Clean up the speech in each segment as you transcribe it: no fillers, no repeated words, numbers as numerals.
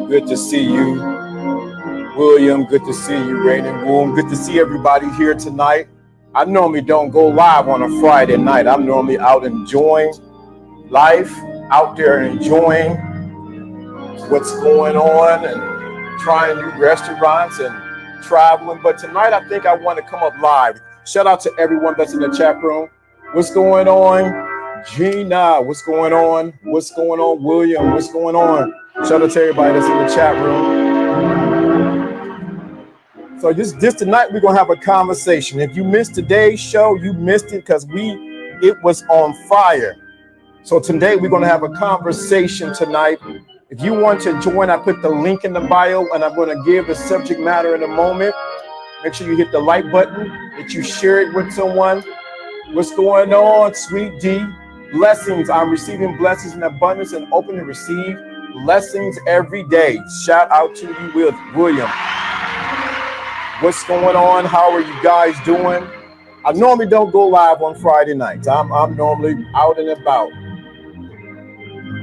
Good to see you, William. Good to see you, Rainen Womb. Good to see everybody here tonight. I normally don't go live on a Friday night. I'm normally out enjoying life, out there enjoying what's going on and trying new restaurants and traveling. But tonight, I think I want to come up live. Shout out to everyone that's in the chat room. What's going on? Gina, what's going on? What's going on, William? What's going on? Shout out to everybody that's in the chat room. So this tonight, we're gonna have a conversation. If you missed today's show, you missed it because it was on fire. So today we're gonna have a conversation tonight. If you want to join, I put the link in the bio, and I'm gonna give the subject matter in a moment. Make sure you hit the like button, that you share it with someone. What's going on, Sweet D? Blessings. I'm receiving blessings in abundance and open to receive blessings every day. Shout out to you, William. What's going on? How are you guys doing? I normally don't go live on Friday nights. I'm normally out and about.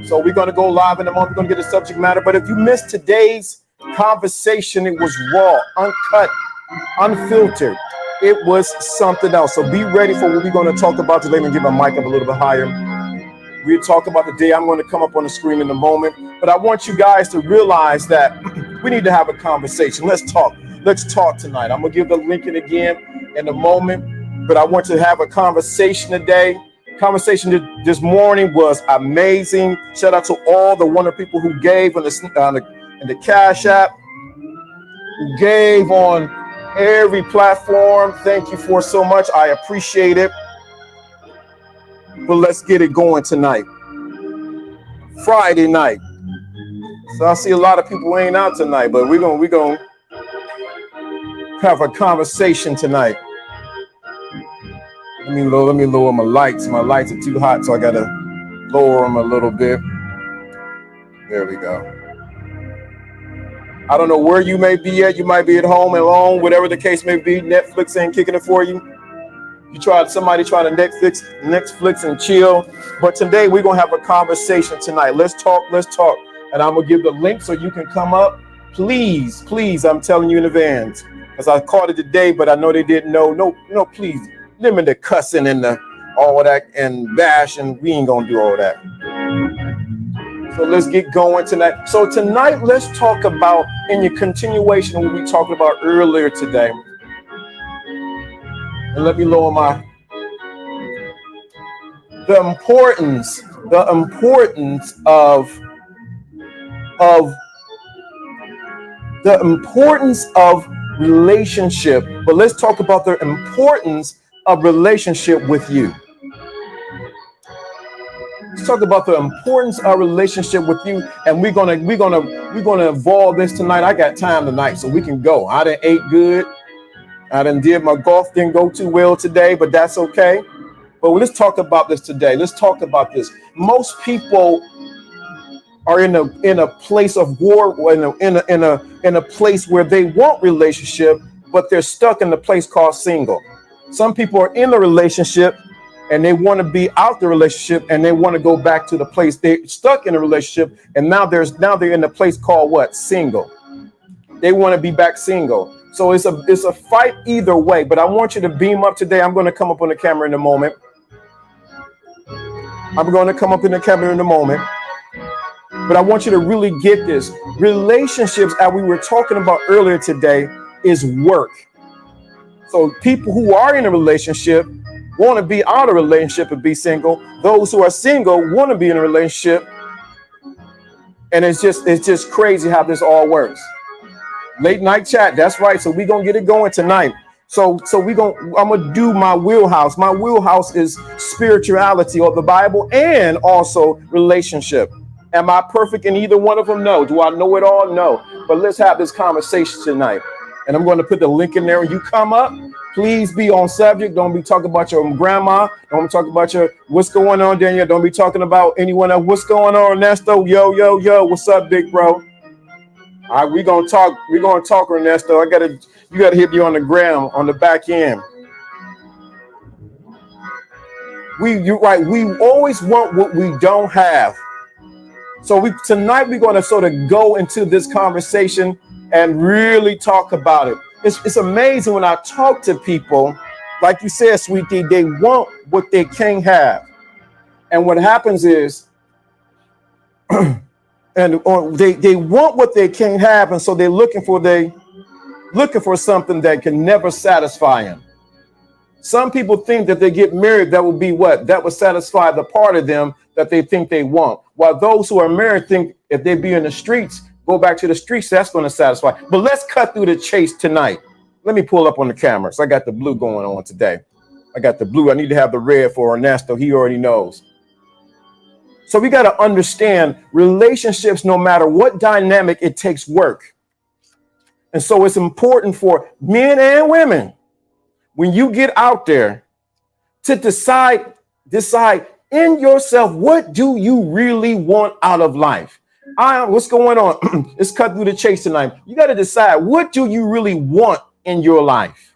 So we're going to go live in a moment. We're going to get the subject matter. But if you missed today's conversation, it was raw, uncut, unfiltered. It was something else. So be ready for what we're going to talk about today. Let me get my mic up a little bit higher. We'll talk about the day. I'm going to come up on the screen in a moment. But I want you guys to realize that we need to have a conversation. Let's talk. Let's talk tonight. I'm going to give the link in again in a moment. But I want to have a conversation today. Conversation this morning was amazing. Shout out to all the wonderful people who gave in the Cash App, who gave on every platform. Thank you for so much. I appreciate it. But let's get it going tonight. Friday night. So I see a lot of people ain't out tonight, but we're gonna have a conversation tonight. Let me lower my lights. My lights are too hot, so I gotta lower them a little bit. There we go. I don't know where you may be at. You might be at home alone, whatever the case may be. Netflix ain't kicking it for you. Somebody try to Netflix and chill. But today we're gonna have a conversation tonight. Let's talk. And I'm gonna give the link so you can come up. Please, I'm telling you in advance. Because I caught it today, but I know they didn't know. No, please. Limit the cussing and all that and bash, and we ain't gonna do all that. So let's get going tonight. So tonight, let's talk about, in your continuation of what we talked about earlier today. And let me lower my, the importance of relationship. But let's talk about the importance of relationship with you. Let's talk about the importance of relationship with you, and we're gonna evolve this tonight. I got time tonight, so we can go. I done ate good. I done did my golf. Didn't go too well today, but that's okay. But let's talk about this today. Let's talk about this. Most people are in a place of war, or in a place where they want relationship, but they're stuck in the place called single. Some people are in a relationship and they want to be out the relationship, and they want to go back to the place they're stuck in a relationship, and now they're in the place called what? Single. They want to be back single. So it's a fight either way. But I want you to beam up today. I'm going to come up on the camera in a moment. But I want you to really get this. Relationships, as we were talking about earlier today, is work. So people who are in a relationship want to be out of a relationship and be single. Those who are single want to be in a relationship. And it's just crazy how this all works. Late night chat, that's right. So we're gonna get it going tonight. So I'm gonna do my wheelhouse. My wheelhouse is spirituality or the Bible, and also relationship. Am I perfect in either one of them? No. Do I know it all? No. But let's have this conversation tonight. And I'm going to put the link in there. When you come up, please be on subject. Don't be talking about your grandma. Don't be talking about what's going on, Daniel. Don't be talking about anyone else. What's going on, Ernesto? Yo. What's up, big bro? All right, we're gonna talk, Ernesto. You gotta hit me on the gram, on the back end. You're right. We always want what we don't have. So tonight we're going to sort of go into this conversation and really talk about it. It's amazing when I talk to people, like you said, sweetie, they want what they can't have. And what happens is, they want what they can't have, and so they're looking for something that can never satisfy them. Some people think that they get married, that will be what? That will satisfy the part of them that they think they want. While those who are married think if they be in the streets, go back to the streets, that's going to satisfy. But let's cut through the chase tonight. Let me pull up on the camera. So I got the blue going on today. I got the blue. I need to have the red for Ernesto. He already knows. So we got to understand relationships, no matter what dynamic, it takes work. And so it's important for men and women, when you get out there, to decide in yourself, what do you really want out of life? What's going on? Let's cut through the chase tonight. You got to decide, what do you really want in your life?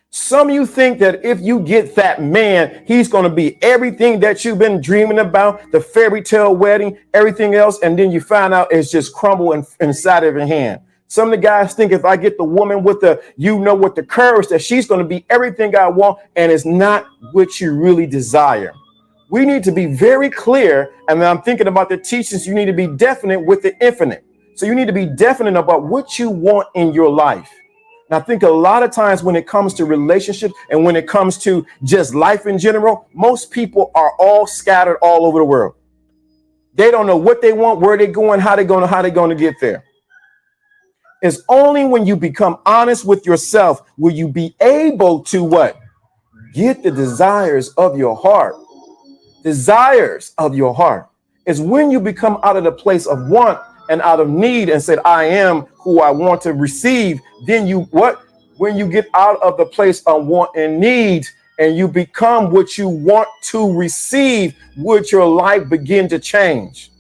Some of you think that if you get that man, he's going to be everything that you've been dreaming about, the fairy tale wedding, everything else, and then you find out it's just crumble inside of your hand. Some of the guys think if I get the woman with the courage, that she's going to be everything I want, and it's not what you really desire. We need to be very clear, and I'm thinking about the teachings. You need to be definite with the infinite. So you need to be definite about what you want in your life. And I think a lot of times when it comes to relationships and when it comes to just life in general, most people are all scattered all over the world. They don't know what they want, where they're going, how they're going to get there. It's only when you become honest with yourself will you be able to what? Get the desires of your heart. Desires of your heart is when you become out of the place of want and out of need and said, I am who I want to receive. Then when you get out of the place of want and need and you become what you want to receive, would your life begin to change?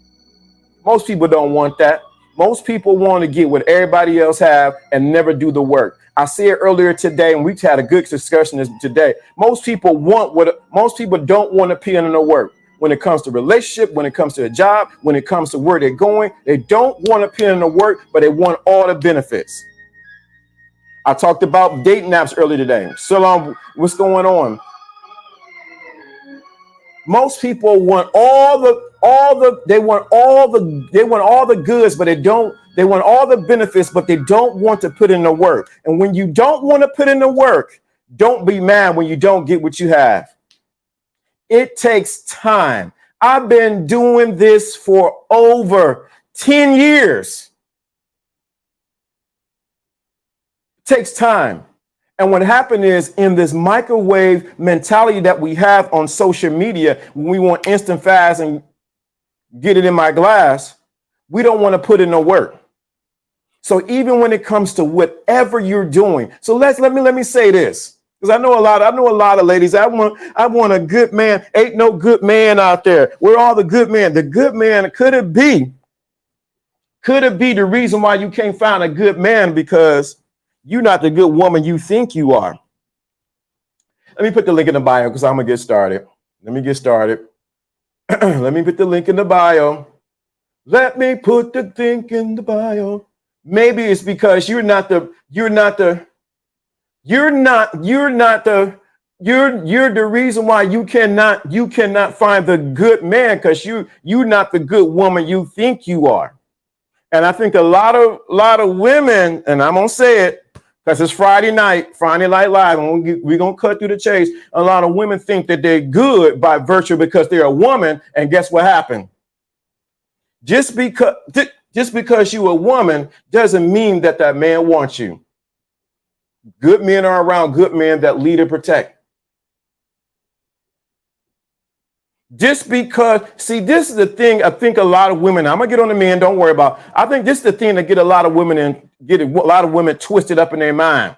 Most people don't want that. Most people want to get what everybody else have and never do the work. I said earlier today, and we had a good discussion today. Most people don't want to put in the work. When it comes to relationship, when it comes to a job, when it comes to where they're going, they don't want to put in the work, but they want all the benefits. I talked about dating apps earlier today. So what's going on? Most people want all the they want all the goods, but they want all the benefits, but they don't want to put in the work. And when you don't want to put in the work, don't be mad when you don't get what you have. It takes time. I've been doing this for over 10 years. It takes time. And what happened is, in this microwave mentality that we have on social media, when we want instant fast and get it in my glass, we don't want to put in the work. So even when it comes to whatever you're doing, so let me say this, because I know a lot of ladies. I want a good man. Ain't no good man out there. We're all the good man. The good man, could it be the reason why you can't find a good man? Because you're not the good woman you think you are. Let me put the link in the bio, because I'm gonna get started. Let me get started. Let me put the link in the bio. Let me put the link in the bio. Maybe it's because you're the reason why you cannot find the good man, because you're not the good woman you think you are. And I think a lot of women, and I'm gonna say it because it's Friday Night Live, and we're gonna cut through the chase. A lot of women think that they're good by virtue because they're a woman, and guess what happened? Just because you're a woman doesn't mean that man wants you. Good men are around good men that lead and protect. Just because, see, this is the thing I think a lot of women, I'm gonna get on the men, don't worry about. I think this is the thing that get a lot of women twisted up in their mind.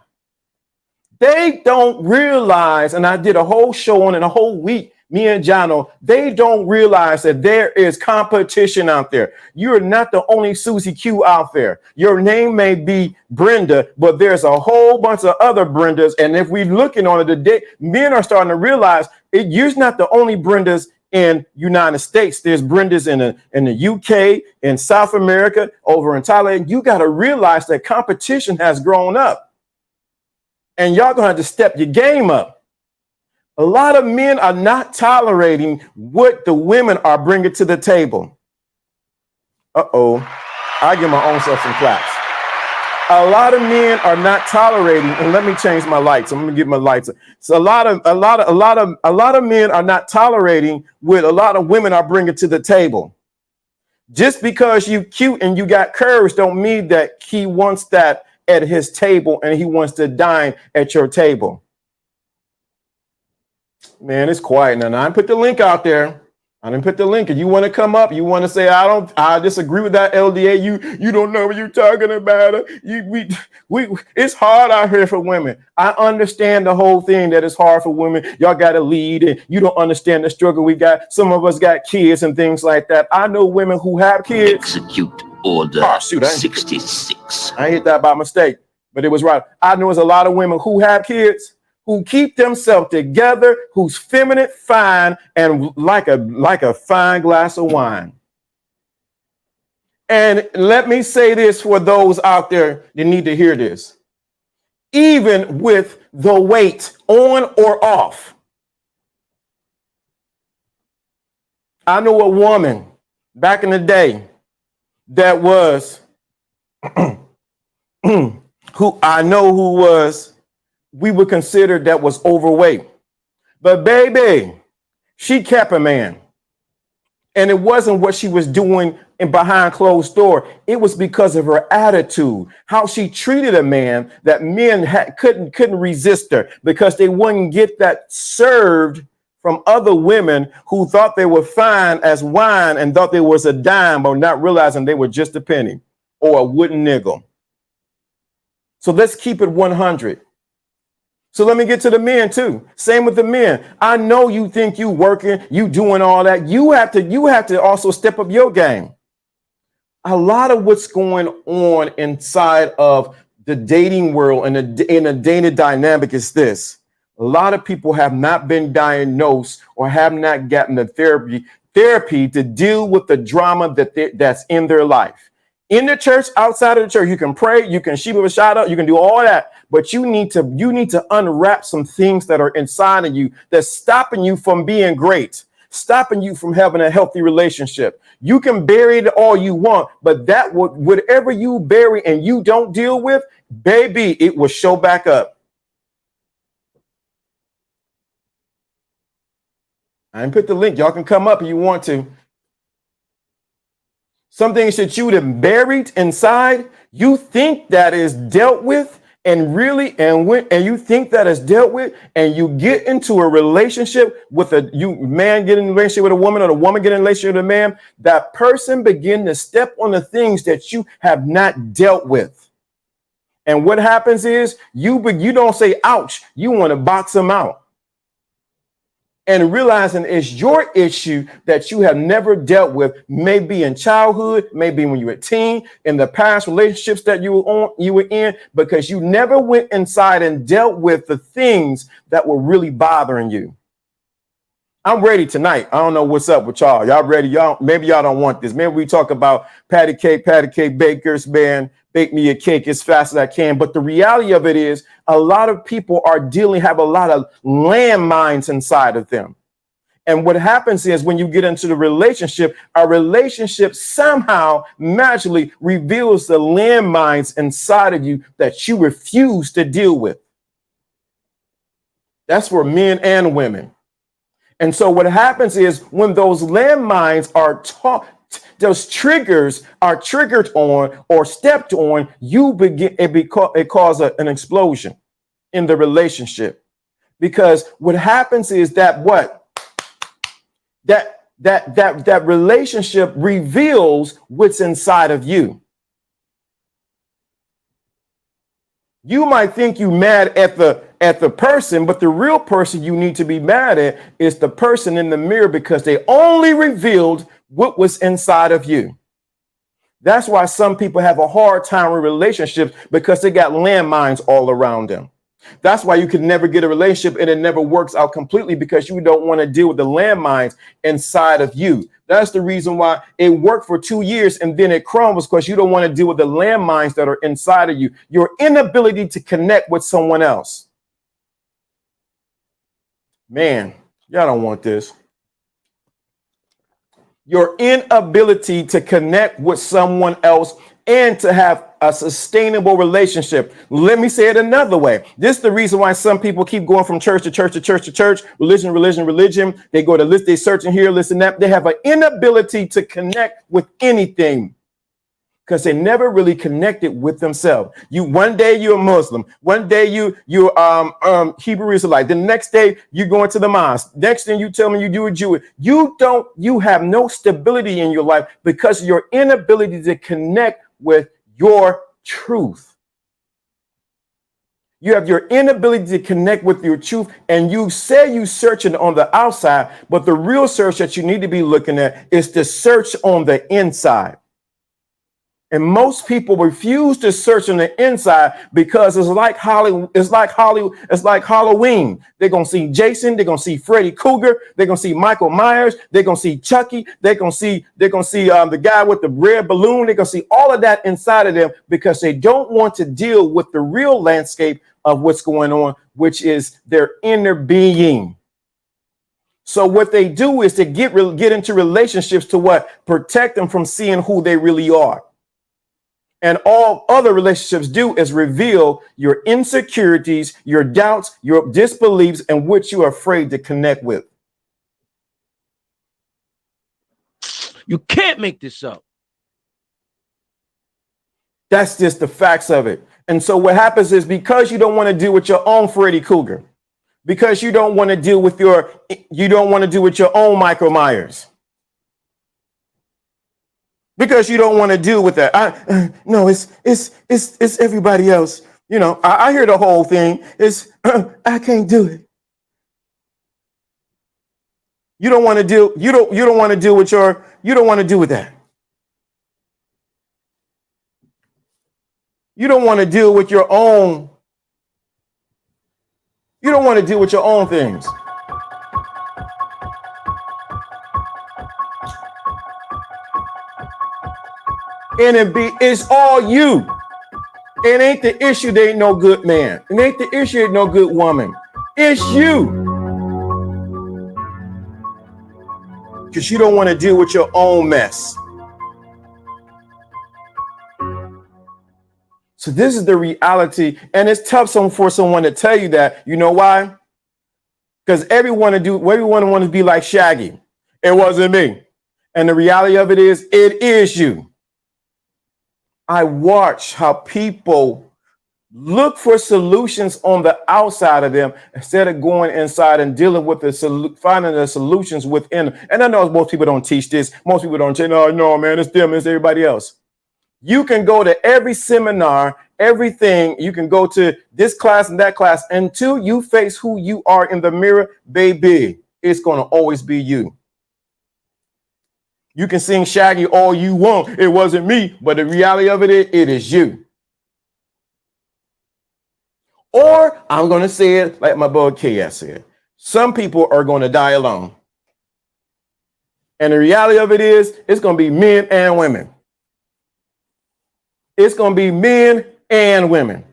They don't realize, and I did a whole show on it, a whole week, me and Jono, they don't realize that there is competition out there. You're not the only Susie Q out there. Your name may be Brenda, but there's a whole bunch of other Brendas. And if we're looking on it today, men are starting to realize you're not the only Brendas in United States. There's Brendas in the UK, in South America, over in Thailand. You got to realize that competition has grown up, and y'all gonna have to step your game up. A lot of men are not tolerating what the women are bringing to the table. I give my own self some claps. A lot of men are not tolerating, and let me change my lights. I'm gonna get my lights. So a lot of men are not tolerating what a lot of women are bringing to the table. Just because you cute and you got curves don't mean that he wants that at his table and he wants to dine at your table. Man, it's quiet now. I put the link out there. I didn't put the link. If you want to come up, you want to say, I disagree with that LDA. You don't know what you're talking about. It's hard out here for women. I understand the whole thing that it's hard for women. Y'all got to lead, and you don't understand the struggle we got. Some of us got kids and things like that. I know women who have kids. Execute order 66. I hit that by mistake, but it was right. I know there's a lot of women who have kids, who keep themselves together, who's feminine, fine, and like a fine glass of wine. And let me say this for those out there that need to hear this. Even with the weight on or off, I know a woman back in the day that was we would consider that was overweight. But baby, she kept a man. And it wasn't what she was doing in behind closed door. It was because of her attitude, how she treated a man, that men couldn't resist her, because they wouldn't get that served from other women who thought they were fine as wine and thought they was a dime, but not realizing they were just a penny or a wooden nickel. So let's keep it 100. So let me get to the men too. Same with the men. I know you think you working, you doing all that. You have to also step up your game. A lot of what's going on inside of the dating world and in the dating dynamic is this. A lot of people have not been diagnosed or have not gotten the therapy to deal with the drama that's in their life. In the church, outside of the church, you can pray, you can sheep of a shout out, you can do all that, but you need to unwrap some things that are inside of you that's stopping you from being great. stopping you from having a healthy relationship. You can bury it all you want, but that whatever you bury and you don't deal with, baby, it will show back up. I didn't put the link. Y'all can come up if you want to. Some things that you would have buried inside, you think that is dealt with, and you think that is dealt with, and you get into a relationship with man getting in a relationship with a woman, or the woman getting in a relationship with a man, that person begin to step on the things that you have not dealt with. And what happens is you don't say ouch, you want to box them out. And realizing it's your issue that you have never dealt with, maybe in childhood, maybe when you were a teen, in the past relationships that you were in, because you never went inside and dealt with the things that were really bothering you. I'm ready tonight. I don't know what's up with y'all. Y'all ready? Maybe y'all don't want this. Maybe we talk about patty cake bakers, man. Bake me a cake as fast as I can. But the reality of it is a lot of people have a lot of landmines inside of them. And what happens is when you get into the relationship, our relationship somehow magically reveals the landmines inside of you that you refuse to deal with. That's for men and women. And so what happens is when those landmines are those triggers are triggered on or stepped on, it causes an explosion in the relationship. Because what happens is that that relationship reveals what's inside of you. You might think you're mad at the person, but the real person you need to be mad at is the person in the mirror, because they only revealed what was inside of you. That's why some people have a hard time with relationships, because they got landmines all around them. That's why you can never get a relationship and it never works out completely, because you don't want to deal with the landmines inside of you. That's the reason why it worked for 2 years and then it crumbles, because you don't want to deal with the landmines that are inside of you. Your inability to connect with someone else. Man, y'all don't want this. Your inability to connect with someone else and to have a sustainable relationship. Let me say it another way. This is the reason why some people keep going from church to church to church to church, religion. They go to list, they searching here, listen that. They have an inability to connect with anything, because they never really connected with themselves. One day you're a Muslim, one day you're Hebrew Israelite, the next day you're going to the mosque, next thing you tell me you do a Jewish. You have no stability in your life because of your inability to connect with your truth. You have your inability to connect with your truth, and you say you searching on the outside, but the real search that you need to be looking at is the search on the inside. And most people refuse to search on the inside because it's like Halloween. They're gonna see Jason, they're gonna see Freddy Krueger, they're gonna see Michael Myers, they're gonna see Chucky, they're gonna see the guy with the red balloon. They're gonna see all of that inside of them because they don't want to deal with the real landscape of what's going on, which is their inner being. So what they do is to get into relationships to protect them from seeing who they really are. And all other relationships do is reveal your insecurities, your doubts, your disbeliefs, and what you are afraid to connect with. You can't make this up. That's just the facts of it. And so what happens is, because you don't want to deal with your own Freddy Krueger, because you don't want to deal with your own Michael Myers, because you don't want to deal with that. No, it's everybody else. You know, I hear the whole thing. I can't do it. You don't want to deal. You don't want to deal with you don't want to deal with that. You don't want to deal with your own. You don't want to deal with your own things. And it's all you. It ain't the issue. There ain't no good man. It ain't the issue. Ain't no good woman. It's you. because you don't want to deal with your own mess. So this is the reality, and it's tough for someone to tell you that. You know why? Because everyone wants to be like Shaggy. It wasn't me. And the reality of it is you. I watch how people look for solutions on the outside of them instead of going inside and dealing with finding the solutions within. And I know most people don't teach this. Most people don't say, no, man, it's them, it's everybody else. You can go to every seminar, everything. You can go to this class and that class until you face who you are in the mirror, baby. It's going to always be you. You can sing Shaggy all you want. It wasn't me, but the reality of it is you. Or I'm going to say it like my boy KS said. Some people are going to die alone. And the reality of it is, it's going to be men and women. It's going to be men and women.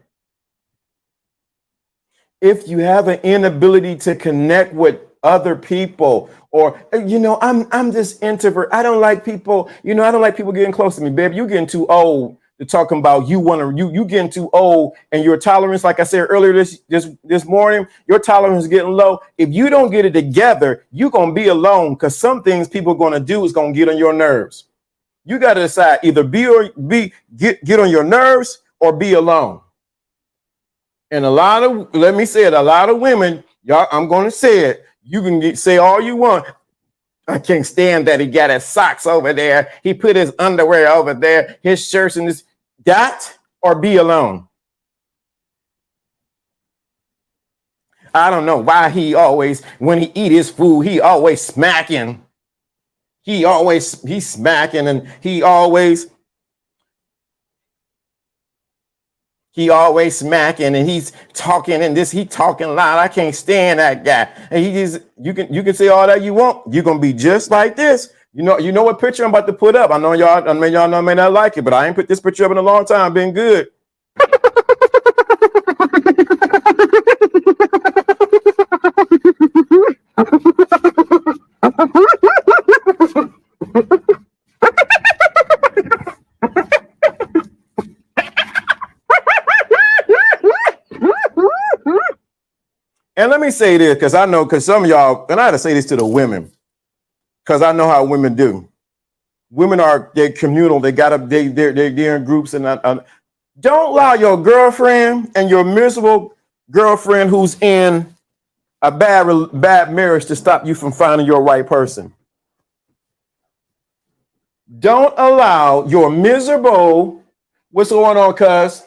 If you have an inability to connect with other people, or, I'm this introvert. I don't like people, I don't like people getting close to me, baby. You're getting too old to talking about you getting too old, and your tolerance, like I said earlier this morning, your tolerance is getting low. If you don't get it together, you're going to be alone, because some things people are going to do is going to get on your nerves. You got to decide either get on your nerves or be alone. And a lot of women, y'all, I'm going to say it. You can say all you want. I can't stand that he got his socks over there. He put his underwear over there, his shirts and this. That or be alone. I don't know why when he eat his food, he always smacking. He's smacking, and he always smacking, and he's talking, and he talking loud. I can't stand that guy. And you can say all that you want. You're gonna be just like this. You know what picture I'm about to put up. I know y'all may not like it, but I ain't put this picture up in a long time. Been good. And let me say this, because some of y'all, and I had to say this to the women, because I know how women do. Women they're communal. They're in groups, and don't allow your girlfriend and your miserable girlfriend who's in a bad marriage to stop you from finding your right person. Don't allow your miserable, what's going on, cuz?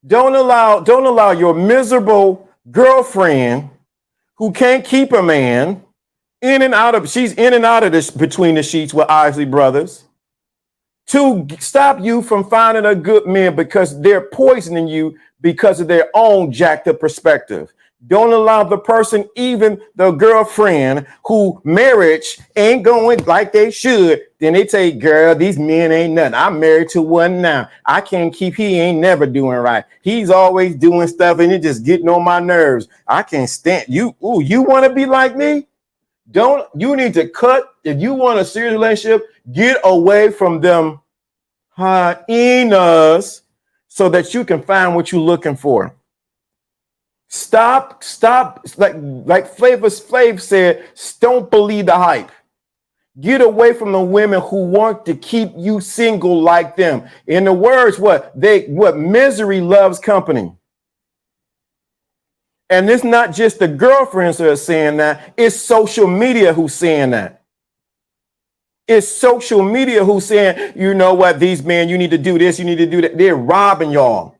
Don't allow your miserable girlfriend who can't keep a man she's in and out of this between the sheets with Isley Brothers to stop you from finding a good man, because they're poisoning you because of their own jacked up perspective. Don't allow the person, even the girlfriend who marriage ain't going like they should. Then they say, girl, these men ain't nothing. I'm married to one now. I can't keep, he ain't never doing right. He's always doing stuff and it just getting on my nerves. I can't stand you. Ooh, you want to be like me? You need to cut. If you want a serious relationship, get away from them hyenas so that you can find what you're looking for. Stop, like Flavor Flav said, don't believe the hype. Get away from the women who want to keep you single like them. In the words, what misery loves company. And it's not just the girlfriends that are saying that, it's social media who's saying that. It's social media who's saying, you know what, these men, you need to do this, you need to do that. They're robbing y'all.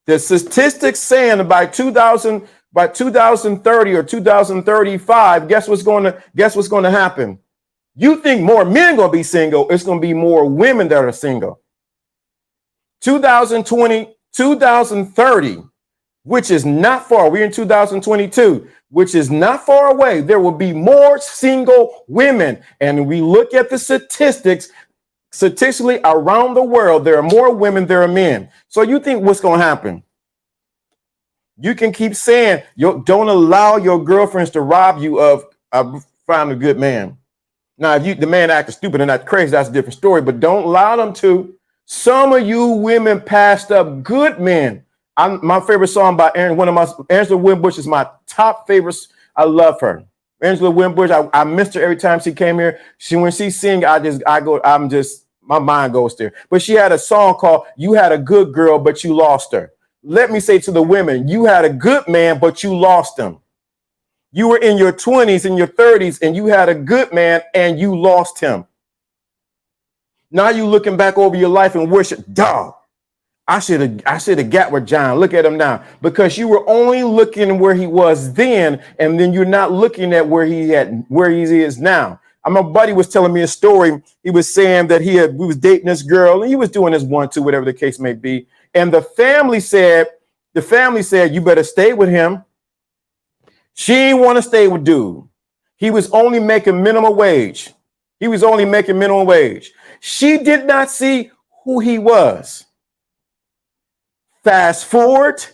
The statistics saying by 2030 or 2035, guess what's going to happen? You think more men going to be single? It's going to be more women that are single. 2030, which is not far. We're in 2022, which is not far away. There will be more single women, and we look at the statistics. Statistically, around the world, there are more women than there are men. So you think what's going to happen? You can keep saying, don't allow your girlfriends to rob you of finding a good man. Now, if the man acting stupid and not crazy, that's a different story, but don't allow them to. Some of you women passed up good men. My favorite song by Angela Winbush is my top favorite. I love her. Angela Winbush, I missed her every time she came here. When she sing, my mind goes there. But she had a song called "You Had a Good Girl, But You Lost Her." Let me say to the women, you had a good man, but you lost him. You were in your 20s and your 30s, and you had a good man, and you lost him. Now you looking back over your life and worship, dog. I should have got with John. Look at him now, because you were only looking where he was then, and then you're not looking at where he is now. My buddy was telling me a story. He was saying that he was dating this girl, and he was doing his 1-2, whatever the case may be. And the family said, you better stay with him. She didn't want to stay with dude. He was only making minimum wage. She did not see who he was. Fast forward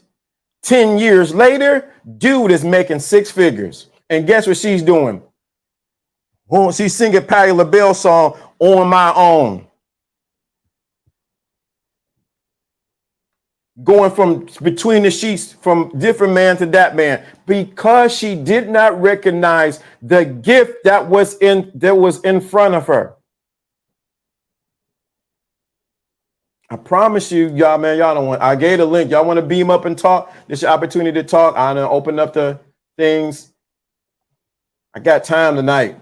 10 years later, dude is making 6 figures. And guess what she's doing? Oh, she's singing Patti LaBelle's song, On My Own. Going from between the sheets from different man to that man, because she did not recognize the gift that was in front of her. I promise you, y'all, man, y'all don't want. I gave the link. Y'all want to beam up and talk? This is your opportunity to talk. I'm gonna open up the things. I got time tonight.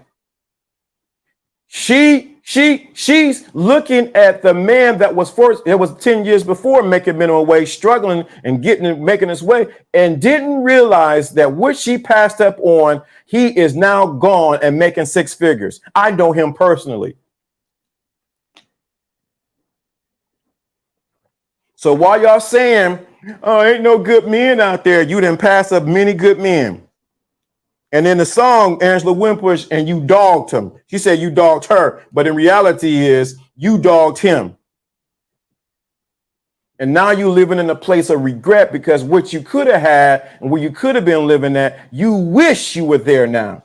She's looking at the man that was 10 years before making minimum wage, struggling and making his way, and didn't realize that what she passed up on, he is now gone and making 6 figures. I know him personally. So while y'all saying, oh, ain't no good men out there, you didn't pass up many good men. And in the song, Angela Winbush, and you dogged him. She said you dogged her, but in reality is you dogged him. And now you're living in a place of regret, because what you could have had and where you could have been living at, you wish you were there now.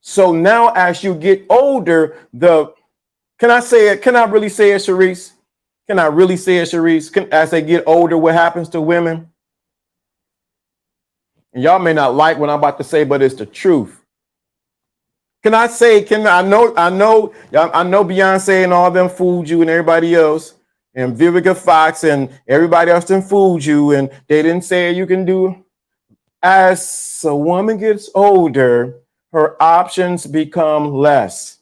So now as you get older, can I say it? Can I really say it, Sharice? Can I really say it, Sharice? As they get older, what happens to women? And y'all may not like what I'm about to say, but it's the truth. Can I say, I know Beyonce and all them fooled you and everybody else, and Vivica Fox and everybody else done fooled you, and they didn't say you can do. As a woman gets older, her options become less.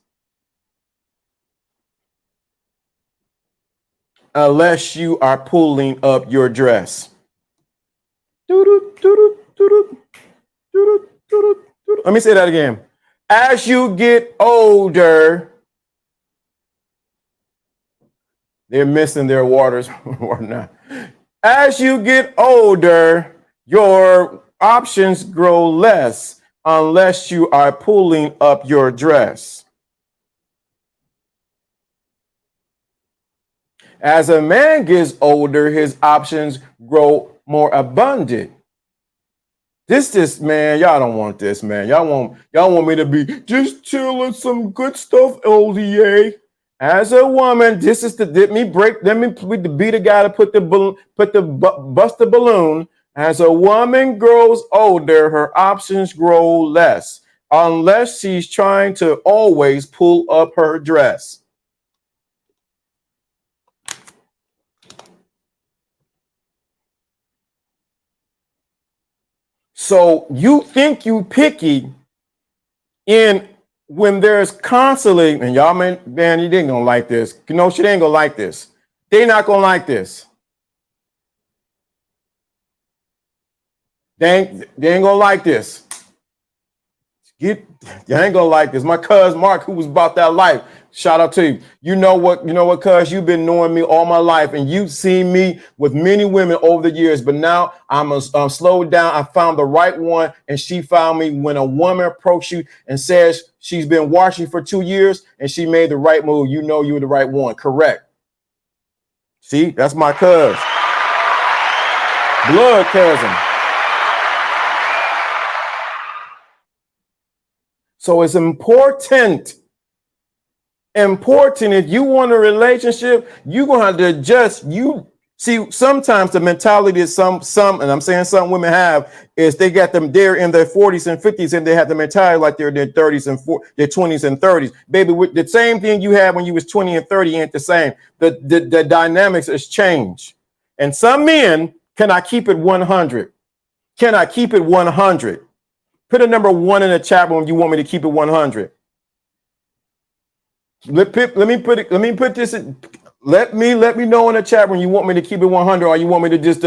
Unless you are pulling up your dress. Let me say that again. As you get older, they're missing their waters or not. As you get older, your options grow less unless you are pulling up your dress. As a man gets older, his options grow more abundant. This, man, y'all don't want this, man. Y'all want me to be just chilling some good stuff, LDA. As a woman, this is let me be the guy to bust the balloon. As a woman grows older, her options grow less, unless she's trying to always pull up her dress. So you think you picky when there's constantly, and y'all, man, you ain't gonna like this. You know, she ain't gonna like this. They're not gonna like this. They ain't gonna like this. You ain't gonna like this. My cousin Mark, who was about that life, shout out to you. You know what, cuz you've been knowing me all my life, and you've seen me with many women over the years, but now I'm slowed down. I found the right one, and she found me. When a woman approaches you and says she's been watching for 2 years and she made the right move, you know you were the right one. Correct. See, that's my cuz. Blood cousin. So it's important if you want a relationship, you're gonna have to adjust. You see, sometimes the mentality is some, and I'm saying some women have, is they got them, they're in their 40s and 50s, and they have the mentality like they're in their 30s and their 20s and 30s. Baby, with the same thing you had when you was 20 and 30 ain't the same. The dynamics has changed. And some men, can I keep it 100? Can I keep it 100? Put a number 1 in the chat room if you want me to keep it 100. Let me put this in, let me know in the chat room you want me to keep it 100, or you want me to just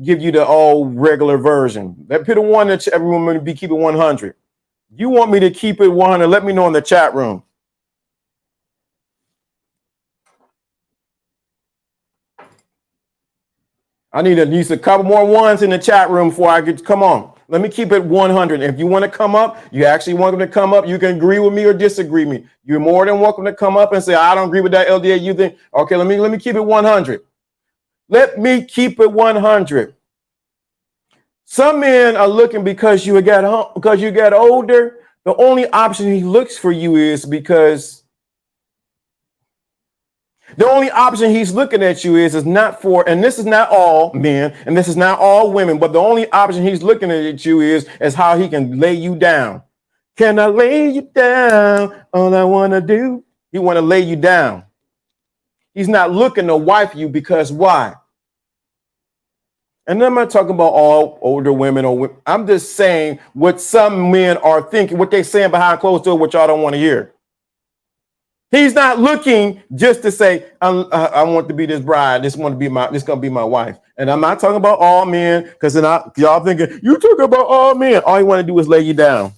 give you the old regular version. Put a 1 in the chat room to keep it 100. You want me to keep it 100? Let me know in the chat room. I need at least a couple more ones in the chat room before I get. Come on, let me keep it 100. If you want to come up, you actually want them to come up. You can agree with me or disagree with me. You're more than welcome to come up and say, I don't agree with that, LDA. You think, okay, let me keep it 100. Let me keep it 100. Some men are looking because you got older. The only option he looks for you is because. The only option he's looking at you is not for, and this is not all men, and this is not all women, but the only option he's looking at you is how he can lay you down. Can I lay you down? All I want to do, he want to lay you down. He's not looking to wife you because why? And I'm not talking about all older women or women. I'm just saying what some men are thinking, what they're saying behind closed doors, what y'all don't want to hear. He's not looking just to say, I want to be this bride. This gonna be my wife. And I'm not talking about all men, because then y'all thinking, you talk about all men. All you want to do is lay you down.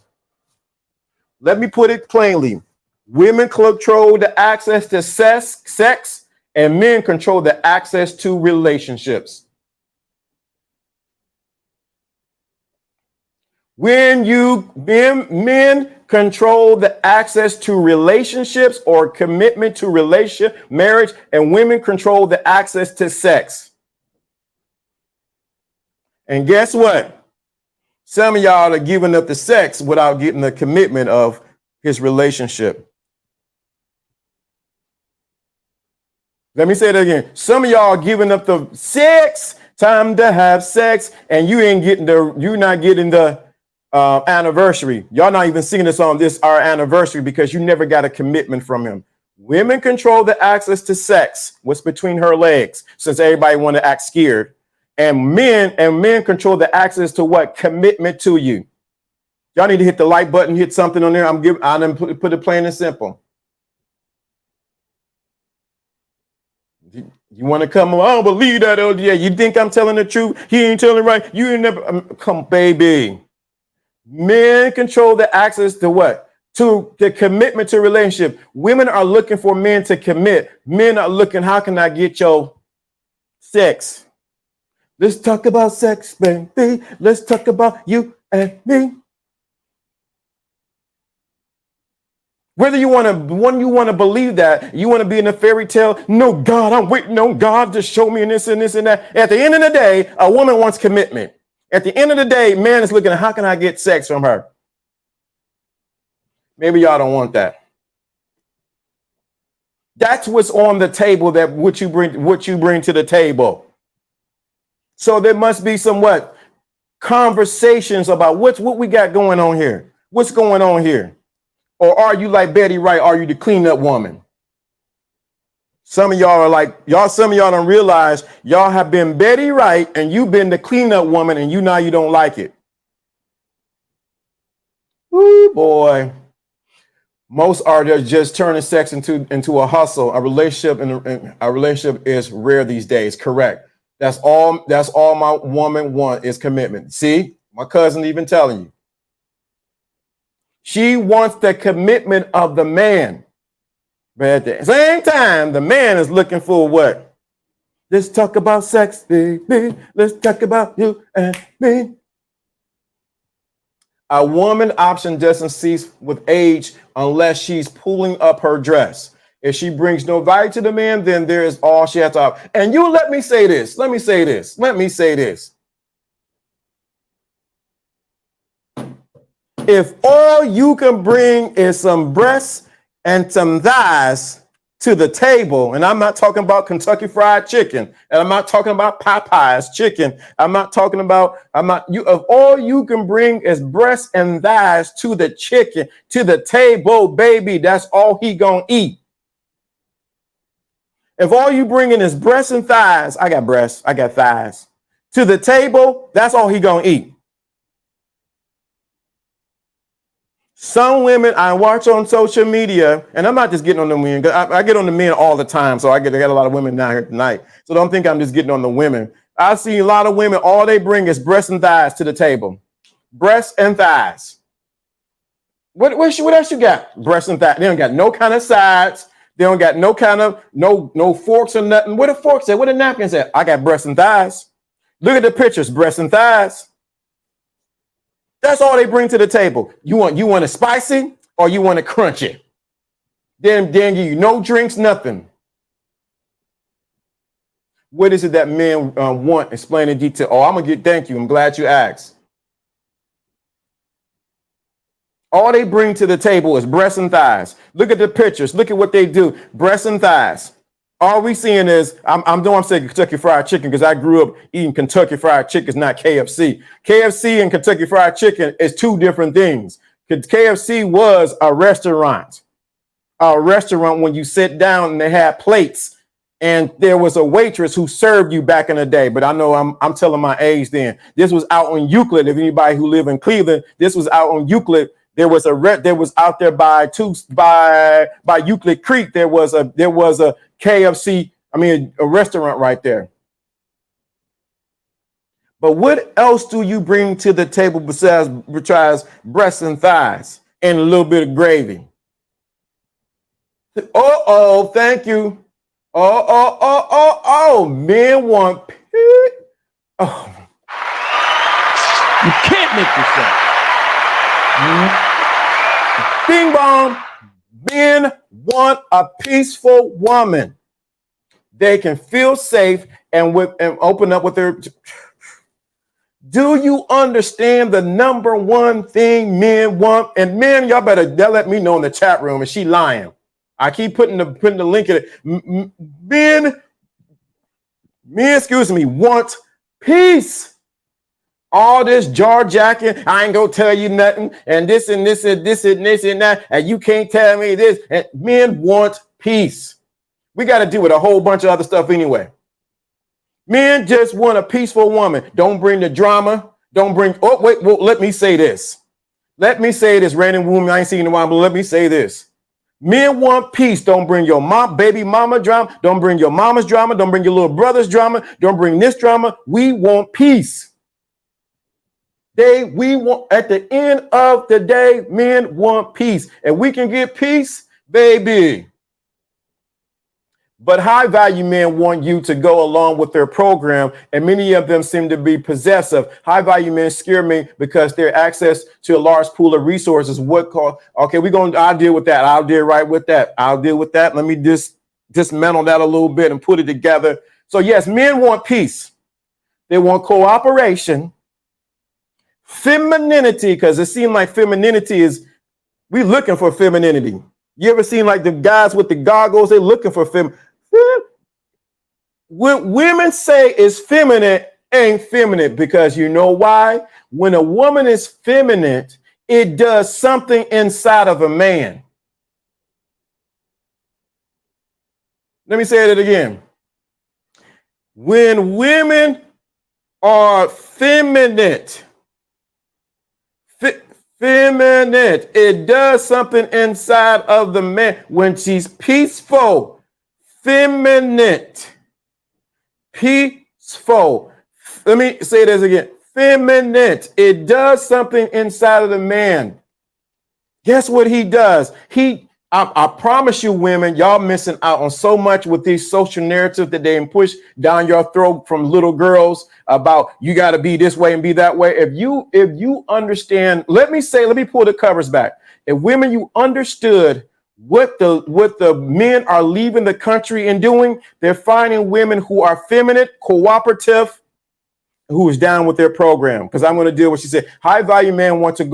Let me put it plainly. Women control the access to sex, and men control the access to relationships. When men control the access to relationships or commitment to relationship, marriage, and women control the access to sex. And guess what? Some of y'all are giving up the sex without getting the commitment of his relationship. Let me say that again. Some of y'all are giving up the sex, time to have sex, and you're not getting the anniversary. Y'all not even singing this on our anniversary because you never got a commitment from him. Women control the access to sex, what's between her legs, since everybody want to act scared. And men control the access to what? Commitment to you. Y'all need to hit the like button, hit something on there. I done put it plain and simple. You want to come? I don't believe that, LDA. You think I'm telling the truth? He ain't telling right. You ain't never come, baby. Men control the access to what? To the commitment to relationship. Women are looking for men to commit. Men are looking, how can I get your sex? Let's talk about sex, baby. Let's talk about you and me. Whether you want to believe that, you want to be in a fairy tale. No, God, I'm waiting on God to show me this and this and that. At the end of the day, a woman wants commitment. At the end of the day, man is looking at how can I get sex from her? Maybe y'all don't want that. That's what's on the table, that what you bring to the table. So there must be some conversations about what we got going on here. What's going on here? Or are you like Betty Wright? Are you the cleanup woman? Some of y'all are like, some of y'all don't realize y'all have been Betty Wright and you've been the cleanup woman and you don't like it. Woo, boy. Most are just turning sex into a hustle. A relationship is rare these days. Correct. That's all my woman wants is commitment. See, my cousin even telling you. She wants the commitment of the man. But at the same time, the man is looking for what? Let's talk about sex, baby. Let's talk about you and me. A woman option doesn't cease with age unless she's pulling up her dress. If she brings no value to the man, then there is all she has to offer. And you let me say this. Let me say this. Let me say this. If all you can bring is some breasts and some thighs to the table, and I'm not talking about Kentucky Fried Chicken, and I'm not talking about Popeye's chicken, I'm not talking about, if all you can bring is breasts and thighs to the chicken, to the table, baby, that's all he gonna eat. If all you bringing is breasts and thighs, I got breasts, I got thighs, to the table, that's all he gonna eat. Some women I watch on social media, and I'm not just getting on the women, I get on the men all the time, so I got a lot of women down here tonight. So don't think I'm just getting on the women. I see a lot of women, all they bring is breasts and thighs to the table. Breasts and thighs. What else you got? Breasts and thighs. They don't got no kind of sides. They don't got no kind of, no forks or nothing. Where the forks at? Where the napkins at? I got breasts and thighs. Look at the pictures, breasts and thighs. That's all they bring to the table. You want it spicy or you want it crunchy? Then give you no drinks, nothing. What is it that men want? Explain in detail. Oh, I'm gonna get. Thank you. I'm glad you asked. All they bring to the table is breasts and thighs. Look at the pictures. Look at what they do. Breasts and thighs. All we seeing is, I'm saying Kentucky Fried Chicken because I grew up eating Kentucky Fried Chicken, it's not KFC. KFC and Kentucky Fried Chicken is two different things. KFC was a restaurant. When you sit down and they had plates and there was a waitress who served you back in the day. But I know I'm telling my age then. This was out on Euclid. If anybody who live in Cleveland, this was out on Euclid. There was out there by Euclid Creek. There was a KFC, a restaurant right there. But what else do you bring to the table besides breasts and thighs and a little bit of gravy? Oh, thank you. Men want pig. Oh. You can't make this up. Bing bong. Men want a peaceful woman. They can feel safe and open up with their. Do you understand the number one thing men want? And men, y'all better let me know in the chat room. Is she lying? I keep putting the link in it. Men, want peace. All this jar jacking, I ain't gonna tell you nothing, and this and this and this and this and that, and you can't tell me this. And men want peace. We got to deal with a whole bunch of other stuff anyway. Men just want a peaceful woman. Don't bring the drama. Don't bring. Oh wait, well, let me say this. Random woman I ain't seen in a while, but let me say this. Men want peace. Don't bring your baby mama drama. Don't bring your mama's drama. Don't bring your little brother's drama. Don't bring this drama. We want peace. We want, at the end of the day, men want peace. And we can get peace, baby. But high value men want you to go along with their program, and many of them seem to be possessive. High value men scare me because their access to a large pool of resources. I'll deal with that. I'll deal right with that. I'll deal with that. Let me dismantle that a little bit and put it together. So yes, men want peace. They want cooperation. Femininity, because it seems like femininity we looking for femininity. You ever seen like the guys with the goggles? They're looking for When women say it's feminine, ain't feminine, because you know why? When a woman is feminine, it does something inside of a man. Let me say it again. When women are feminine, it does something inside of the man. When she's peaceful, feminine, peaceful. Let me say this again. Feminine. It does something inside of the man. Guess what he does? I promise you, women, y'all missing out on so much with these social narratives that they push down your throat from little girls about you got to be this way and be that way. If you understand, let me pull the covers back. If women, you understood what the men are leaving the country and doing, they're finding women who are feminine, cooperative, who is down with their program. Because I'm going to deal with what she said. High value men want you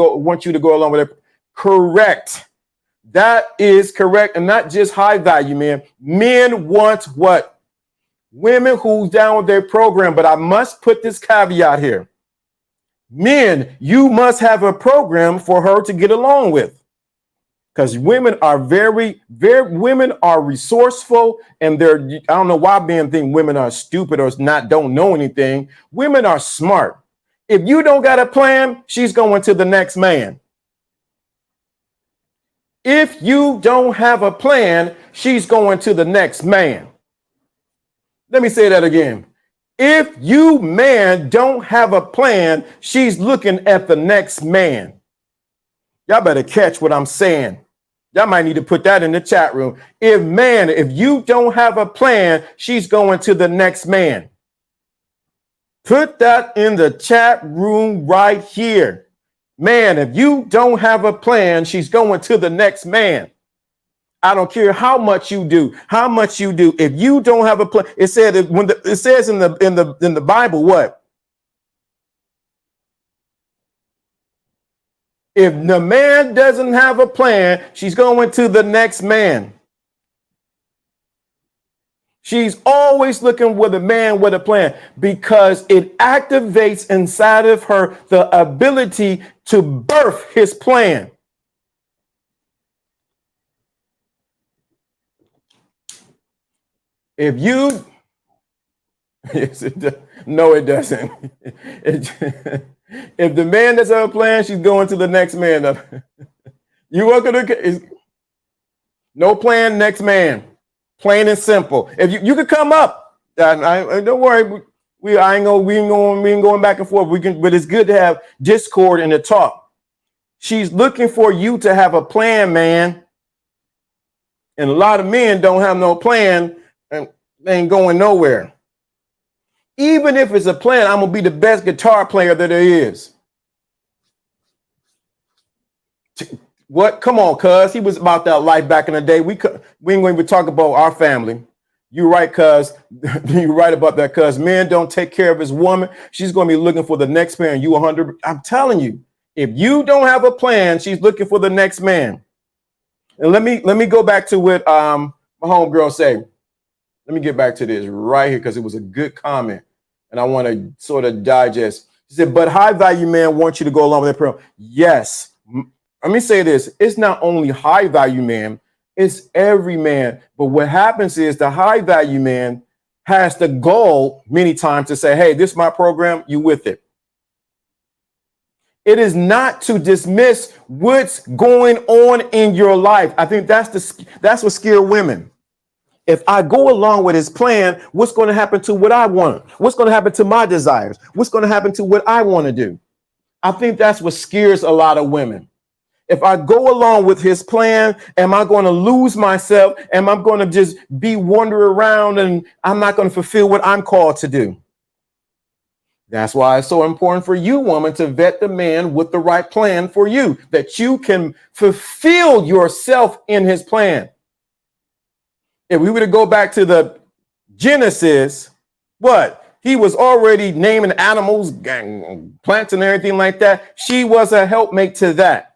to go along with it. Correct. That is correct. And not just high value men. Men want what? Women who's down with their program. But I must put this caveat here. Men, you must have a program for her to get along with. Because women are women are resourceful, and I don't know why men think women are stupid or don't know anything. Women are smart. If you don't got a plan, she's going to the next man. If you don't have a plan, she's going to the next man. Let me say that again. If you, man, don't have a plan, she's looking at the next man. Y'all better catch what I'm saying. Y'all might need to put that in the chat room. If you don't have a plan, she's going to the next man. Put that in the chat room right here. Man, if you don't have a plan, she's going to the next man. I don't care how much you do. If you don't have a plan, it says in the Bible, what? If the man doesn't have a plan, she's going to the next man. She's always looking with a man with a plan because it activates inside of her the ability to birth his plan. If you, no, it doesn't. If the man doesn't have a plan, she's going to the next man. You want to no plan, next man. Plain and simple. If you could come up, I don't worry. We ain't going back and forth. But it's good to have discord and to talk. She's looking for you to have a plan, man. And a lot of men don't have no plan and they ain't going nowhere. Even if it's a plan, I'm gonna be the best guitar player that there is. What? Come on, cuz. He was about that life back in the day. We ain't going to talk about our family. You're right, cuz. You're right about that, cuz. Man don't take care of his woman. She's going to be looking for the next man. You 100. I'm telling you, if you don't have a plan, she's looking for the next man. And let me go back to what my homegirl said. Let me get back to this right here because it was a good comment, and I want to sort of digest. She said, "But high value men want you to go along with their program." Yes. Let me say this. It's not only high value man, it's every man. But what happens is the high value man has the goal many times to say, hey, this is my program, you with it. It is not to dismiss what's going on in your life. I think that's what scares women. If I go along with his plan, what's going to happen to what I want? What's going to happen to my desires? What's going to happen to what I want to do? I think that's what scares a lot of women. If I go along with his plan, am I going to lose myself? Am I going to just be wander around and I'm not going to fulfill what I'm called to do? That's why it's so important for you, woman, to vet the man with the right plan for you, that you can fulfill yourself in his plan. If we were to go back to the Genesis, what? He was already naming animals, plants and everything like that. She was a helpmate to that.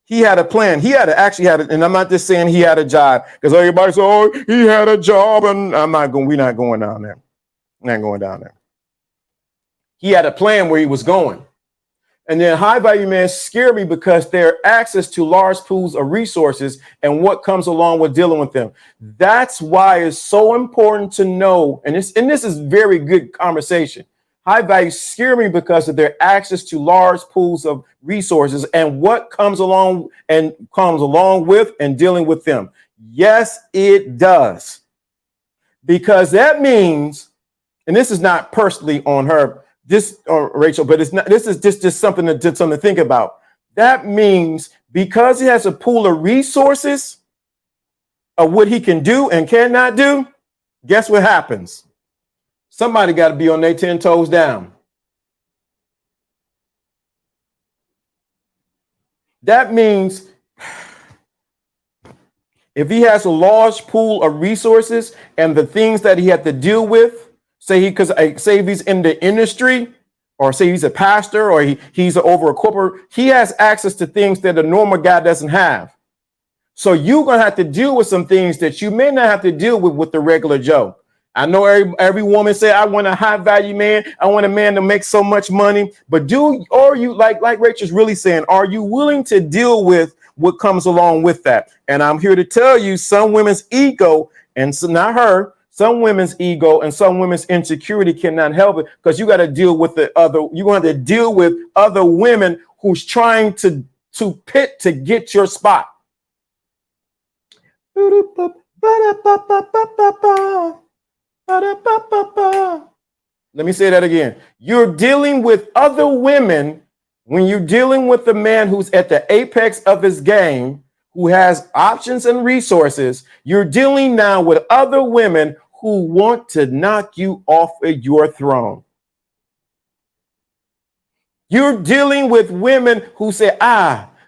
He had a plan. He had and I'm not just saying he had a job because everybody said, oh, he had a job, and we're not going down there. Not going down there. He had a plan where he was going. And then high value men scare me because they're access to large pools of resources and what comes along with dealing with them. That's why it's so important to know. And this is very good conversation. High value scare me because of their access to large pools of resources and what comes along with and dealing with them. Yes, it does. Because that means, and this is not personally on her, Rachel, but it's not. This is just something to think about. That means because he has a pool of resources of what he can do and cannot do, guess what happens? Somebody got to be on their 10 toes down. That means if he has a large pool of resources and the things that he had to deal with, say if he's in the industry, or say he's a pastor, or he's over a corporate, he has access to things that a normal guy doesn't have. So you're going to have to deal with some things that you may not have to deal with the regular Joe. I know every woman say, I want a high value man. I want a man to make so much money. But are you, like Rachel's really saying, are you willing to deal with what comes along with that? And I'm here to tell you, some women's ego, and so not her, some women's ego and some women's insecurity cannot help it, because you got to deal with you're going to deal with other women who's trying to pit to get your spot. Let me say that again. You're dealing with other women when you're dealing with the man who's at the apex of his game, who has options and resources. You're dealing now with other women who want to knock you off of your throne. You're dealing with women who say,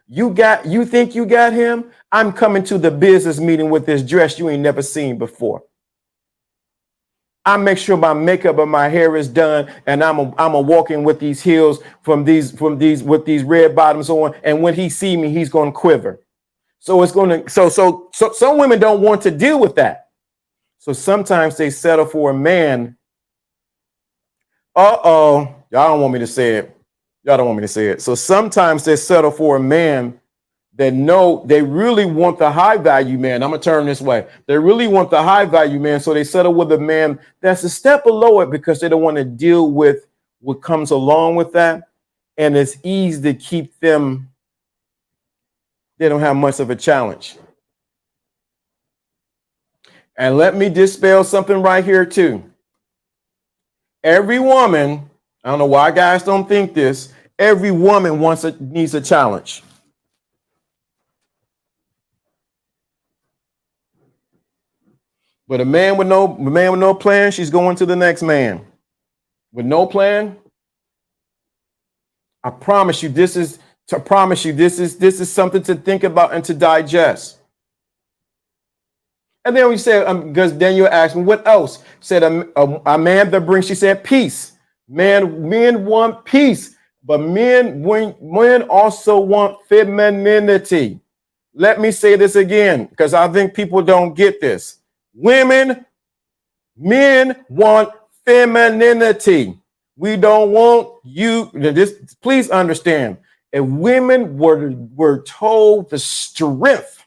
you think you got him? I'm coming to the business meeting with this dress you ain't never seen before. I make sure my makeup and my hair is done, and I'm a walking with these heels with these red bottoms on. And when he see me, he's going to quiver. So it's going to so some women don't want to deal with that. So sometimes they settle for a man. Y'all don't want me to say it. Y'all don't want me to say it. So sometimes they settle for a man that know they really want the high value man. I'm gonna turn this way. They really want the high value man, so they settle with a man that's a step below it because they don't want to deal with what comes along with that. And it's easy to keep them. They don't have much of a challenge. And let me dispel something right here too. Every woman, I don't know why guys don't think this, every woman needs a challenge. But a man with no plan, she's going to the next man. With no plan, I promise you, this is something to think about and to digest. And then we said, because then you asked me, what else? Said a man that brings, she said, peace. Men want peace, but men also want femininity. Let me say this again, because I think people don't get this. Men want femininity. We don't want you. Please understand. If women were told the strength,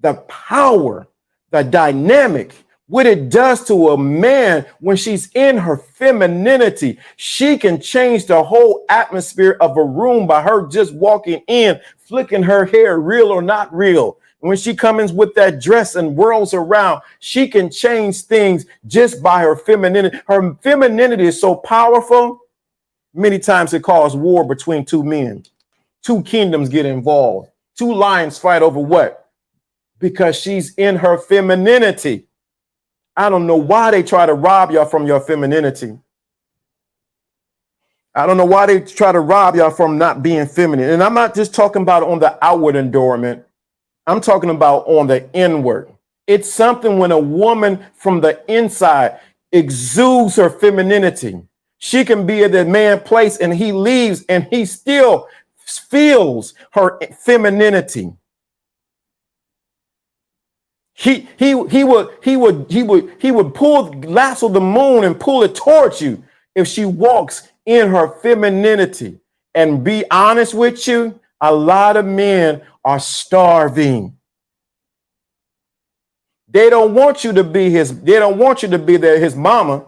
the power, the dynamic, what it does to a man when she's in her femininity, she can change the whole atmosphere of a room by her just walking in, flicking her hair, real or not real. When she comes with that dress and whirls around, she can change things just by her femininity. Her femininity is so powerful. Many times it causes war between two men. Two kingdoms get involved. Two lions fight over what? Because she's in her femininity. I don't know why they try to rob y'all from your femininity. I don't know why they try to rob y'all from not being feminine. And I'm not just talking about on the outward endowment. I'm talking about on the inward. It's something when a woman from the inside exudes her femininity. She can be at the man's place and he leaves and he still feels her femininity. He would lasso the moon and pull it towards you if she walks in her femininity. And be honest with you, a lot of men are starving. They don't want you to be his mama.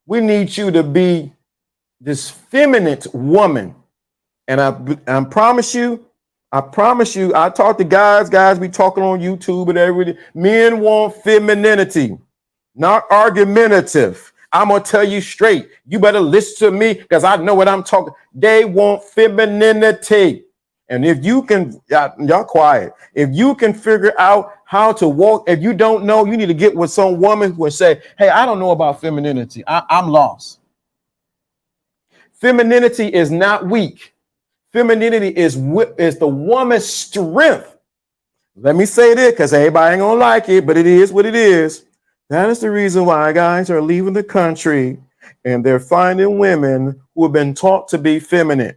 We need you to be this feminine woman. And I promise you, I talk to guys be talking on YouTube and everything. Men want femininity, not argumentative. I'm going to tell you straight. You better listen to me because I know what I'm talking. They want femininity. And if you can, y'all quiet. If you can figure out how to walk, if you don't know, you need to get with some woman who will say, hey, I don't know about femininity. I'm lost. Femininity is not weak. Femininity is the woman's strength Let me say this because everybody ain't gonna like it, but it is what it is. That is the reason why guys are leaving the country and they're finding women who have been taught to be feminine.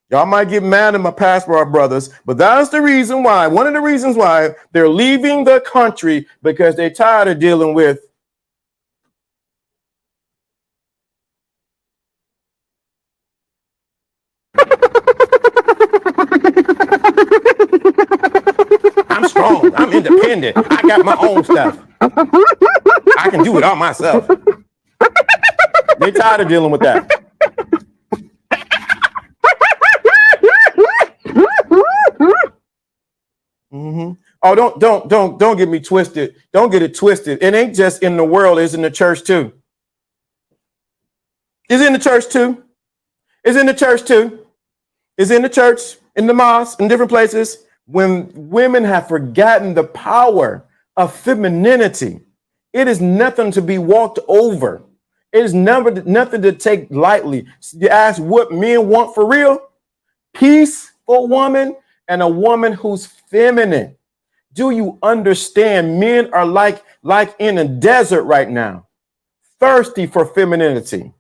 Y'all might get mad at my passport brothers, but that's the reason why. One of the reasons why they're leaving the country, because they're tired of dealing with I'm strong. I'm independent. I got my own stuff. I can do it all myself. They're tired of dealing with that. Oh, don't get me twisted. Don't get it twisted. It ain't just in the world, it's in the church too. It's in the church too. It's in the church too. It's in the church, in the mosque, in different places. When women have forgotten the power of femininity, it is nothing to be walked over. It is nothing to take lightly. You ask what men want for real? Peaceful woman and a woman who's feminine. Do you understand? Men are like in a desert right now, thirsty for femininity.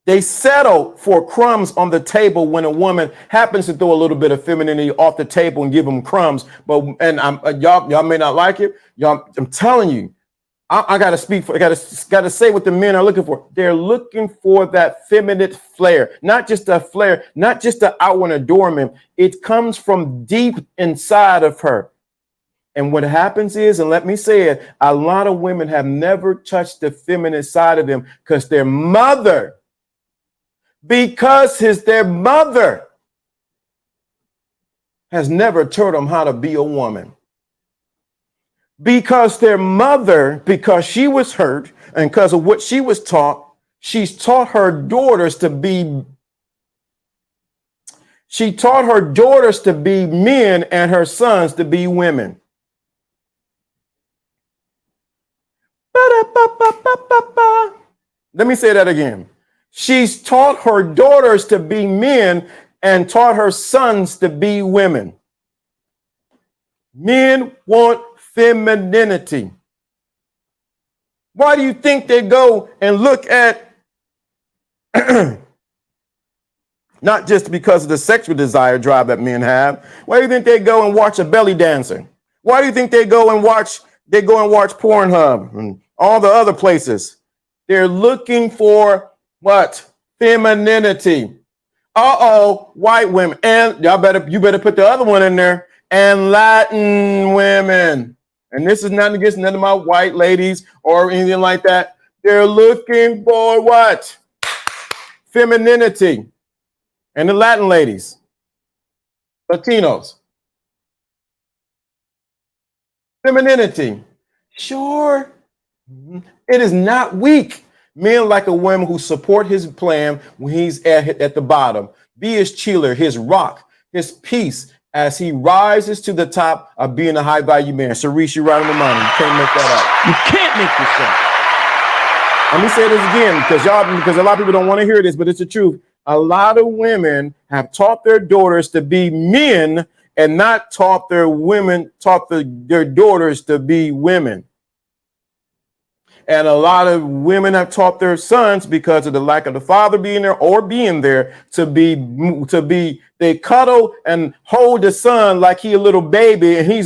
They settle for crumbs on the table when a woman happens to throw a little bit of femininity off the table and give them crumbs. Y'all may not like it. I'm telling you, I gotta speak for. I gotta say what the men are looking for. They're looking for that feminine flair, not just a flair, not just the outward adornment. It comes from deep inside of her. And what happens is, and let me say it, a lot of women have never touched the feminine side of them because their mother has never taught them how to be a woman. Because their mother, because she was hurt and because of what she was taught, she taught her daughters to be men and her sons to be women. Let me say that again. She's taught her daughters to be men and taught her sons to be women. Men want femininity. Why do you think they go and look at, not just because of the sexual desire drive that men have, why do you think they go and watch a belly dancer? Why do you think they go and watch Pornhub and all the other places? They're looking for what? Femininity. White women. And you better put the other one in there. And Latin women. And this is not against none of my white ladies or anything like that. They're looking for what? Femininity. And the Latin ladies. Latinos. Femininity. Sure. It is not weak. Men like a woman who support his plan when he's at the bottom. Be his cheerleader, his rock, his peace as he rises to the top of being a high value man. Cerise, you're right on the money. You can't make that up. You can't make this up. Let me say this again because a lot of people don't want to hear this, but it's the truth. A lot of women have taught their daughters to be men and not taught their daughters to be women. And a lot of women have taught their sons because of the lack of the father being there to be they cuddle and hold the son like he a little baby and he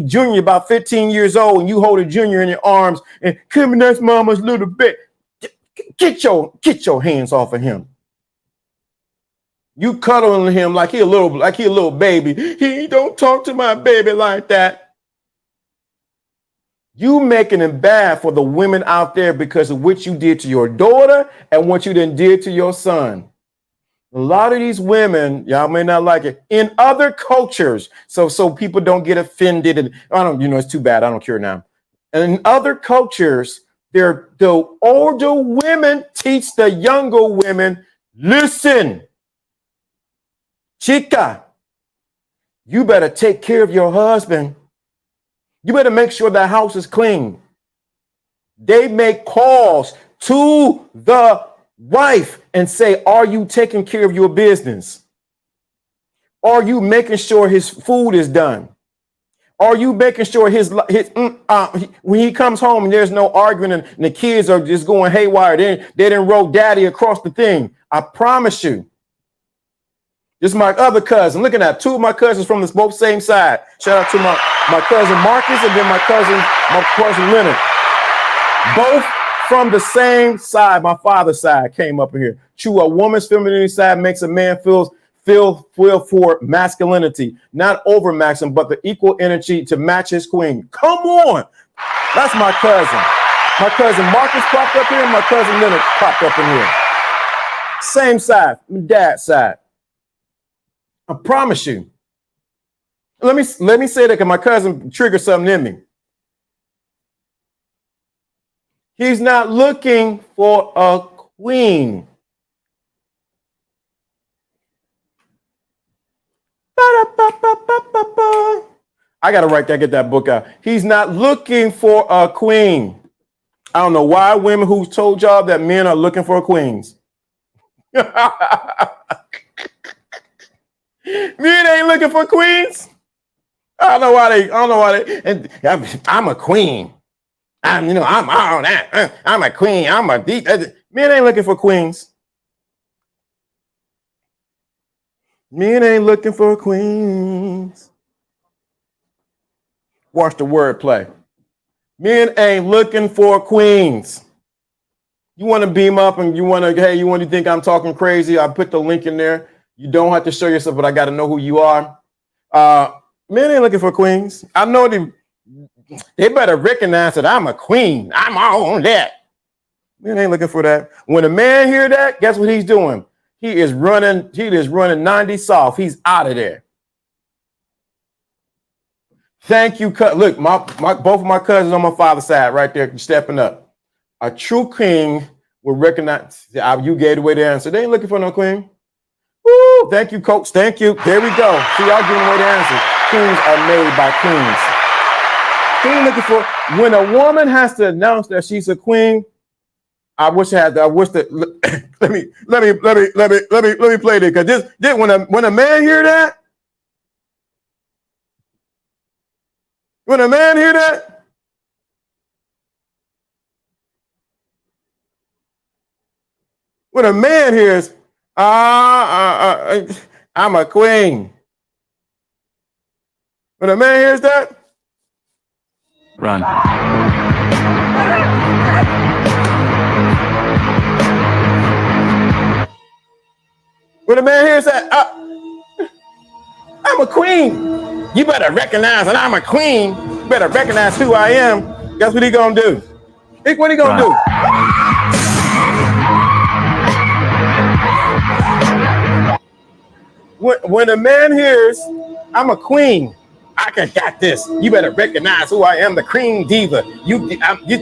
junior about 15 years old and you hold a junior in your arms and come and that's mama's little bit. Get your hands off of him. You cuddling him like he a little baby. He don't talk to my baby like that. You making it bad for the women out there because of what you did to your daughter and what you then did to your son. A lot of these women, y'all may not like it, in other cultures, so people don't get offended. And it's too bad. I don't care now. And in other cultures, the older women teach the younger women, listen, chica, you better take care of your husband. You better make sure the house is clean. They make calls to the wife and say, are you taking care of your business? Are you making sure his food is done? Are you making sure when he comes home and there's no arguing and the kids are just going haywire? They didn't roll daddy across the thing. I promise you. This is my other cousin. Looking at two of my cousins from this both same side. Shout out to my cousin Marcus and then my cousin Leonard. Both from the same side. My father's side came up in here. True, a woman's femininity side makes a man feel for masculinity, not over maxim, but the equal energy to match his queen. Come on. That's my cousin. My cousin Marcus popped up here. My cousin Leonard popped up in here. Same side, dad's side. I promise you. Let me say that because my cousin triggered something in me. He's not looking for a queen. I gotta get that book out. He's not looking for a queen. I don't know why women who told y'all that men are looking for queens. Men ain't looking for queens. I don't know why they. And I'm a queen. I'm all that. I'm a queen. Men ain't looking for queens. Men ain't looking for queens. Watch the wordplay. Men ain't looking for queens. You want to beam up and you want to think I'm talking crazy? I put the link in there. You don't have to show yourself, but I got to know who you are. Men ain't looking for queens. I know they better recognize that I'm a queen. I'm all on that. Men ain't looking for that. When a man hear that, guess what he's doing? He is running 90 soft. He's out of there. Thank you. Look, both of my cousins on my father's side right there stepping up. A true king will recognize you gave away the answer. They ain't looking for no queen. Woo, thank you, coach. Thank you. There we go. See, y'all giving away the answer. Kings are made by kings. He ain't looking for. When a woman has to announce that she's a queen, let me play this, because this when a man hear that, when a man hears, I'm a queen. When a man hears that, run. When a man hears that, I'm a queen. You better recognize that I'm a queen. You better recognize who I am. Guess what he gonna do? Think what he gonna do? When a man hears, I'm a queen, I got this. You better recognize who I am, the cream diva.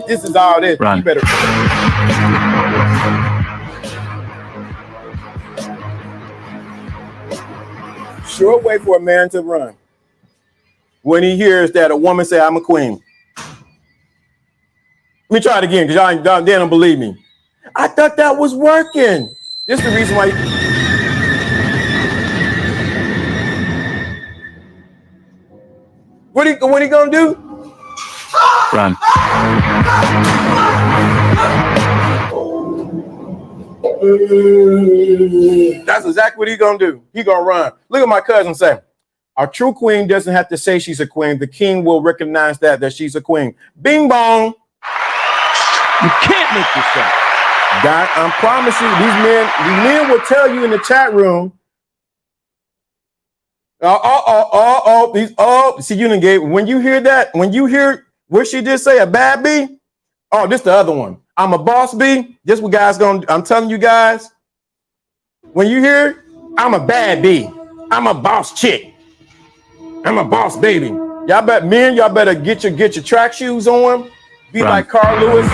This is all this. Run. You better. Sure way for a man to run when he hears that a woman say, I'm a queen. Let me try it again, because y'all don't believe me. I thought that was working. This is the reason why. What he gonna do? Run. That's exactly what he gonna do. He gonna run. Look at my cousin say, a true queen doesn't have to say she's a queen. The king will recognize that she's a queen. Bing bong. You can't make this up. God, I promise you, these men will tell you in the chat room. See, you didn't get when you hear that, when you hear what she just say, a bad B. Oh, this the other one. I'm a boss B. This what guys gonna. I'm telling you guys. When you hear, I'm a bad B. I'm a boss chick. I'm a boss baby. Y'all better get your track shoes on. Be Run. like Carl Lewis.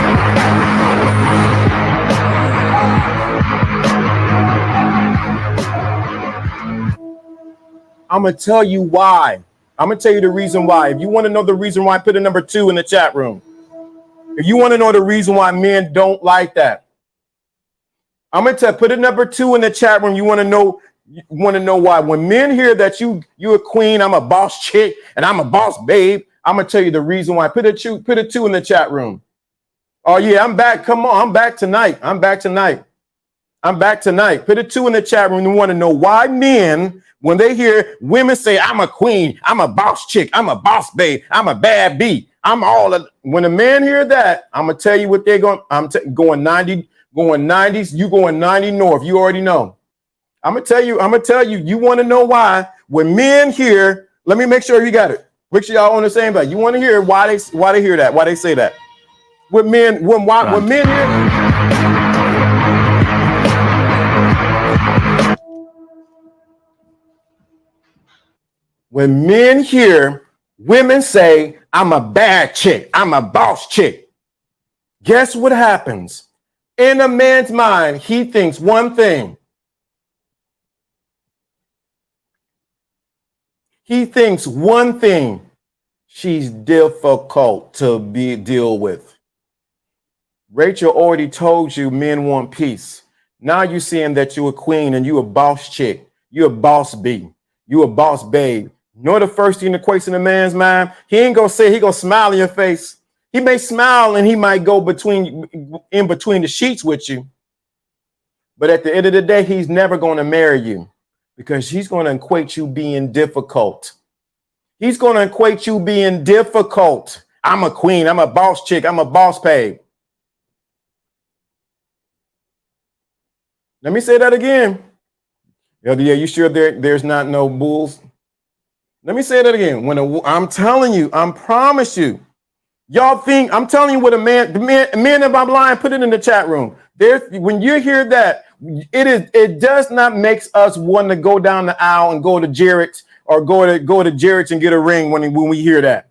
I'm gonna tell you why. I'm gonna tell you the reason why. If you want to know the reason why, put a number 2 in the chat room. If you want to know the reason why men don't like that, I'm gonna put a number 2 in the chat room. You want to know You want to know why? When men hear that you a queen, I'm a boss chick, and I'm a boss babe, I'm gonna tell you the reason why. Put a two in the chat room. Oh yeah, I'm back. Come on, I'm back tonight. I'm back tonight. I'm back tonight. Put a 2 in the chat room. You want to know why men, when they hear women say, I'm a queen, I'm a boss chick, I'm a boss babe, I'm a bad bee, I'm all of. When a man hear that, I'm gonna tell you what they're going. Going 90, going 90s. You going 90 north. You already know. I'm gonna tell you. You want to know why? When men hear, let me make sure you got it. Make sure y'all on the same page. You want to hear why they hear that? Why they say that? When men hear. When men hear women say, I'm a bad chick, I'm a boss chick, guess what happens? In a man's mind, he thinks one thing. He thinks one thing. She's difficult to deal with. Rachel already told you men want peace. Now you're seeing that you're a queen and you're a boss chick. You're a boss bee. You're a boss babe. You know the first thing that equates in a man's mind? He ain't gonna say, he gonna smile in your face. He may smile and he might go in between the sheets with you. But at the end of the day, he's never gonna marry you because he's gonna equate you being difficult. He's gonna equate you being difficult. I'm a queen, I'm a boss chick, I'm a boss babe. Let me say that again. Yeah, you sure there's not no bulls? Let me say that again. I'm telling you, I promise you, y'all think I'm telling you what the men if I'm lying, put it in the chat room. When you hear that, it does not make us want to go down the aisle and go to Jarrett's or go to Jarrett's and get a ring when we hear that.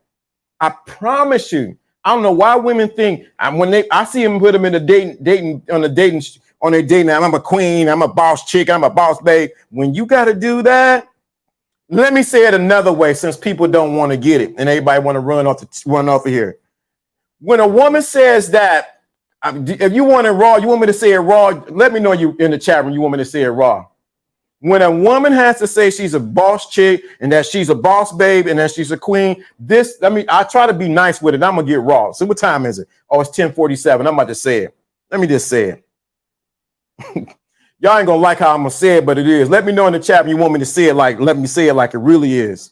I promise you. I don't know why women think I see them put them in the dating. I'm a queen, I'm a boss chick, I'm a boss babe. When you got to do that, let me say it another way, since people don't want to get it and everybody want to run off of here. When a woman says that, if you want it raw, you want me to say it raw, let me know you in the chat room you want me to say it raw. When a woman has to say she's a boss chick and that she's a boss babe and that she's a queen, I try to be nice with it. I'm gonna get raw. So what time is it? Oh, it's 10:47. I'm about to say it. Let me just say it. Y'all ain't gonna like how I'm gonna say it, but it is. Let me know in the chat if you want me to say it let me say it like it really is.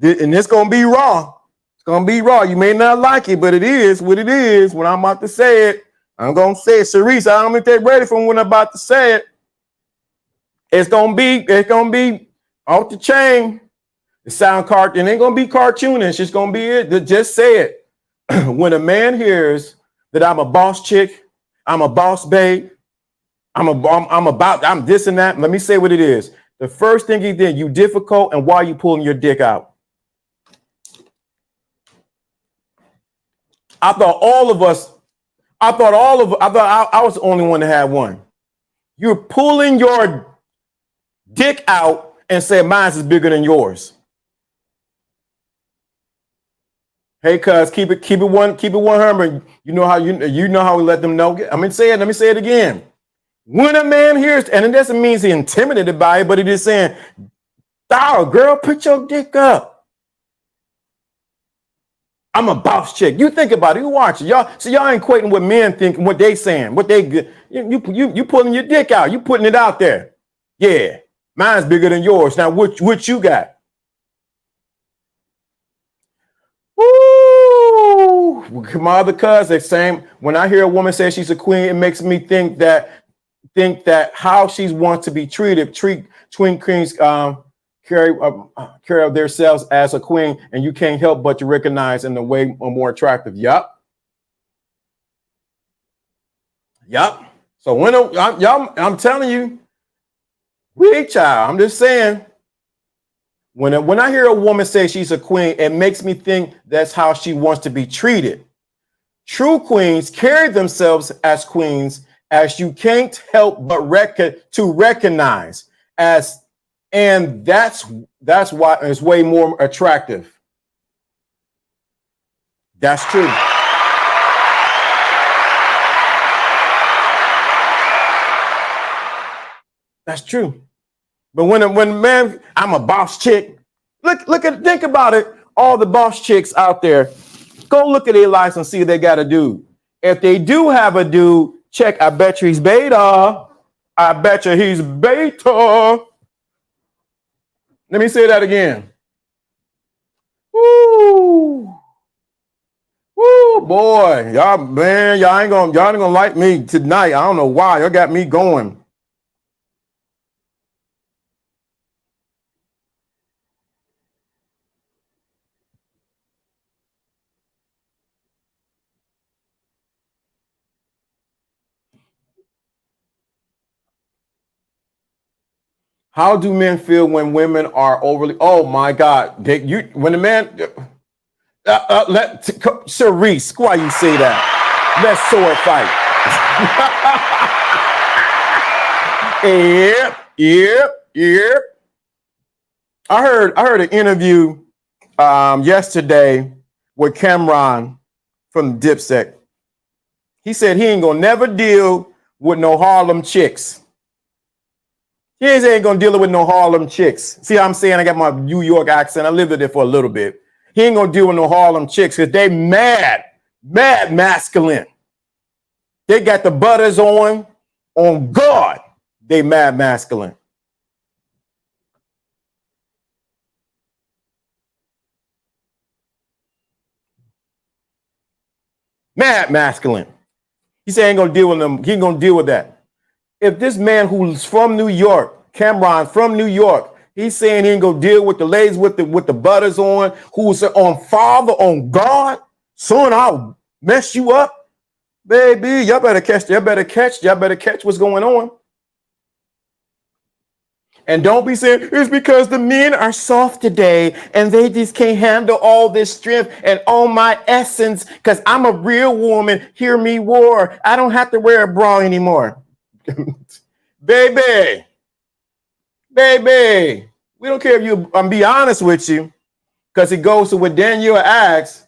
And it's gonna be raw. It's gonna be raw. You may not like it, but it is what it is. When I'm about to say it, I'm gonna say it. Sharice, I don't think they're ready for when I'm about to say it. It's gonna be off the chain. The sound card, and it ain't gonna be cartoonish. It's gonna be it. Just say it. When a man hears that I'm a boss chick, I'm a boss babe, I'm this and that. Let me say what it is. The first thing he did, you difficult, and why are you pulling your dick out? I thought I was the only one that had one. You're pulling your dick out and say mine is bigger than yours. Hey, cuz keep it 100. You know how we let them know. Let me say it again. When a man hears, and it doesn't mean he's intimidated by it, but it is saying, girl, put your dick up. I'm a boss chick. You think about it. You watch it. Y'all ain't equating what men think, what they saying, you pulling your dick out. You putting it out there. Yeah, mine's bigger than yours. Now, what you got? Woo! My other cousin, same. When I hear a woman say she's a queen, it makes me think that how she wants to be treated. Twin queens carry of themselves as a queen, and you can't help but to recognize in the way more attractive. Yup. So when I'm telling you, child. I'm just saying. When I hear a woman say she's a queen, it makes me think that's how she wants to be treated. True queens carry themselves as queens, as you can't help but recognize as, and that's why it's way more attractive. That's true. That's true. But when man, I'm a boss chick. Think about it. All the boss chicks out there, go look at their lives and see if they got a dude. If they do have a dude, check. I bet you he's beta. I bet you he's beta. Let me say that again. Woo. Woo, boy. Y'all ain't gonna like me tonight. I don't know why. Y'all got me going. How do men feel when women are overly? Oh my God! When the man, Cerise, why you say that? Let's sword fight. Yep. I heard an interview yesterday with Cameron from Dipset. He said he ain't gonna never deal with no Harlem chicks. He ain't gonna deal with no Harlem chicks. See how I'm saying? I got my New York accent. I lived there for a little bit. He ain't gonna deal with no Harlem chicks because they mad masculine. They got the butters on God. They mad masculine. Mad masculine. He said he ain't gonna deal with them. He ain't gonna deal with that. If this man who's from New York, Cameron from New York, he's saying he ain't gonna deal with the ladies with the butters on, who's on Father, on God, son, I'll mess you up, baby. Y'all better catch what's going on. And don't be saying it's because the men are soft today and they just can't handle all this strength and all my essence because I'm a real woman. Hear me roar. I don't have to wear a bra anymore. baby, we don't care if you, I'm be honest with you, because it goes to what Daniel asks,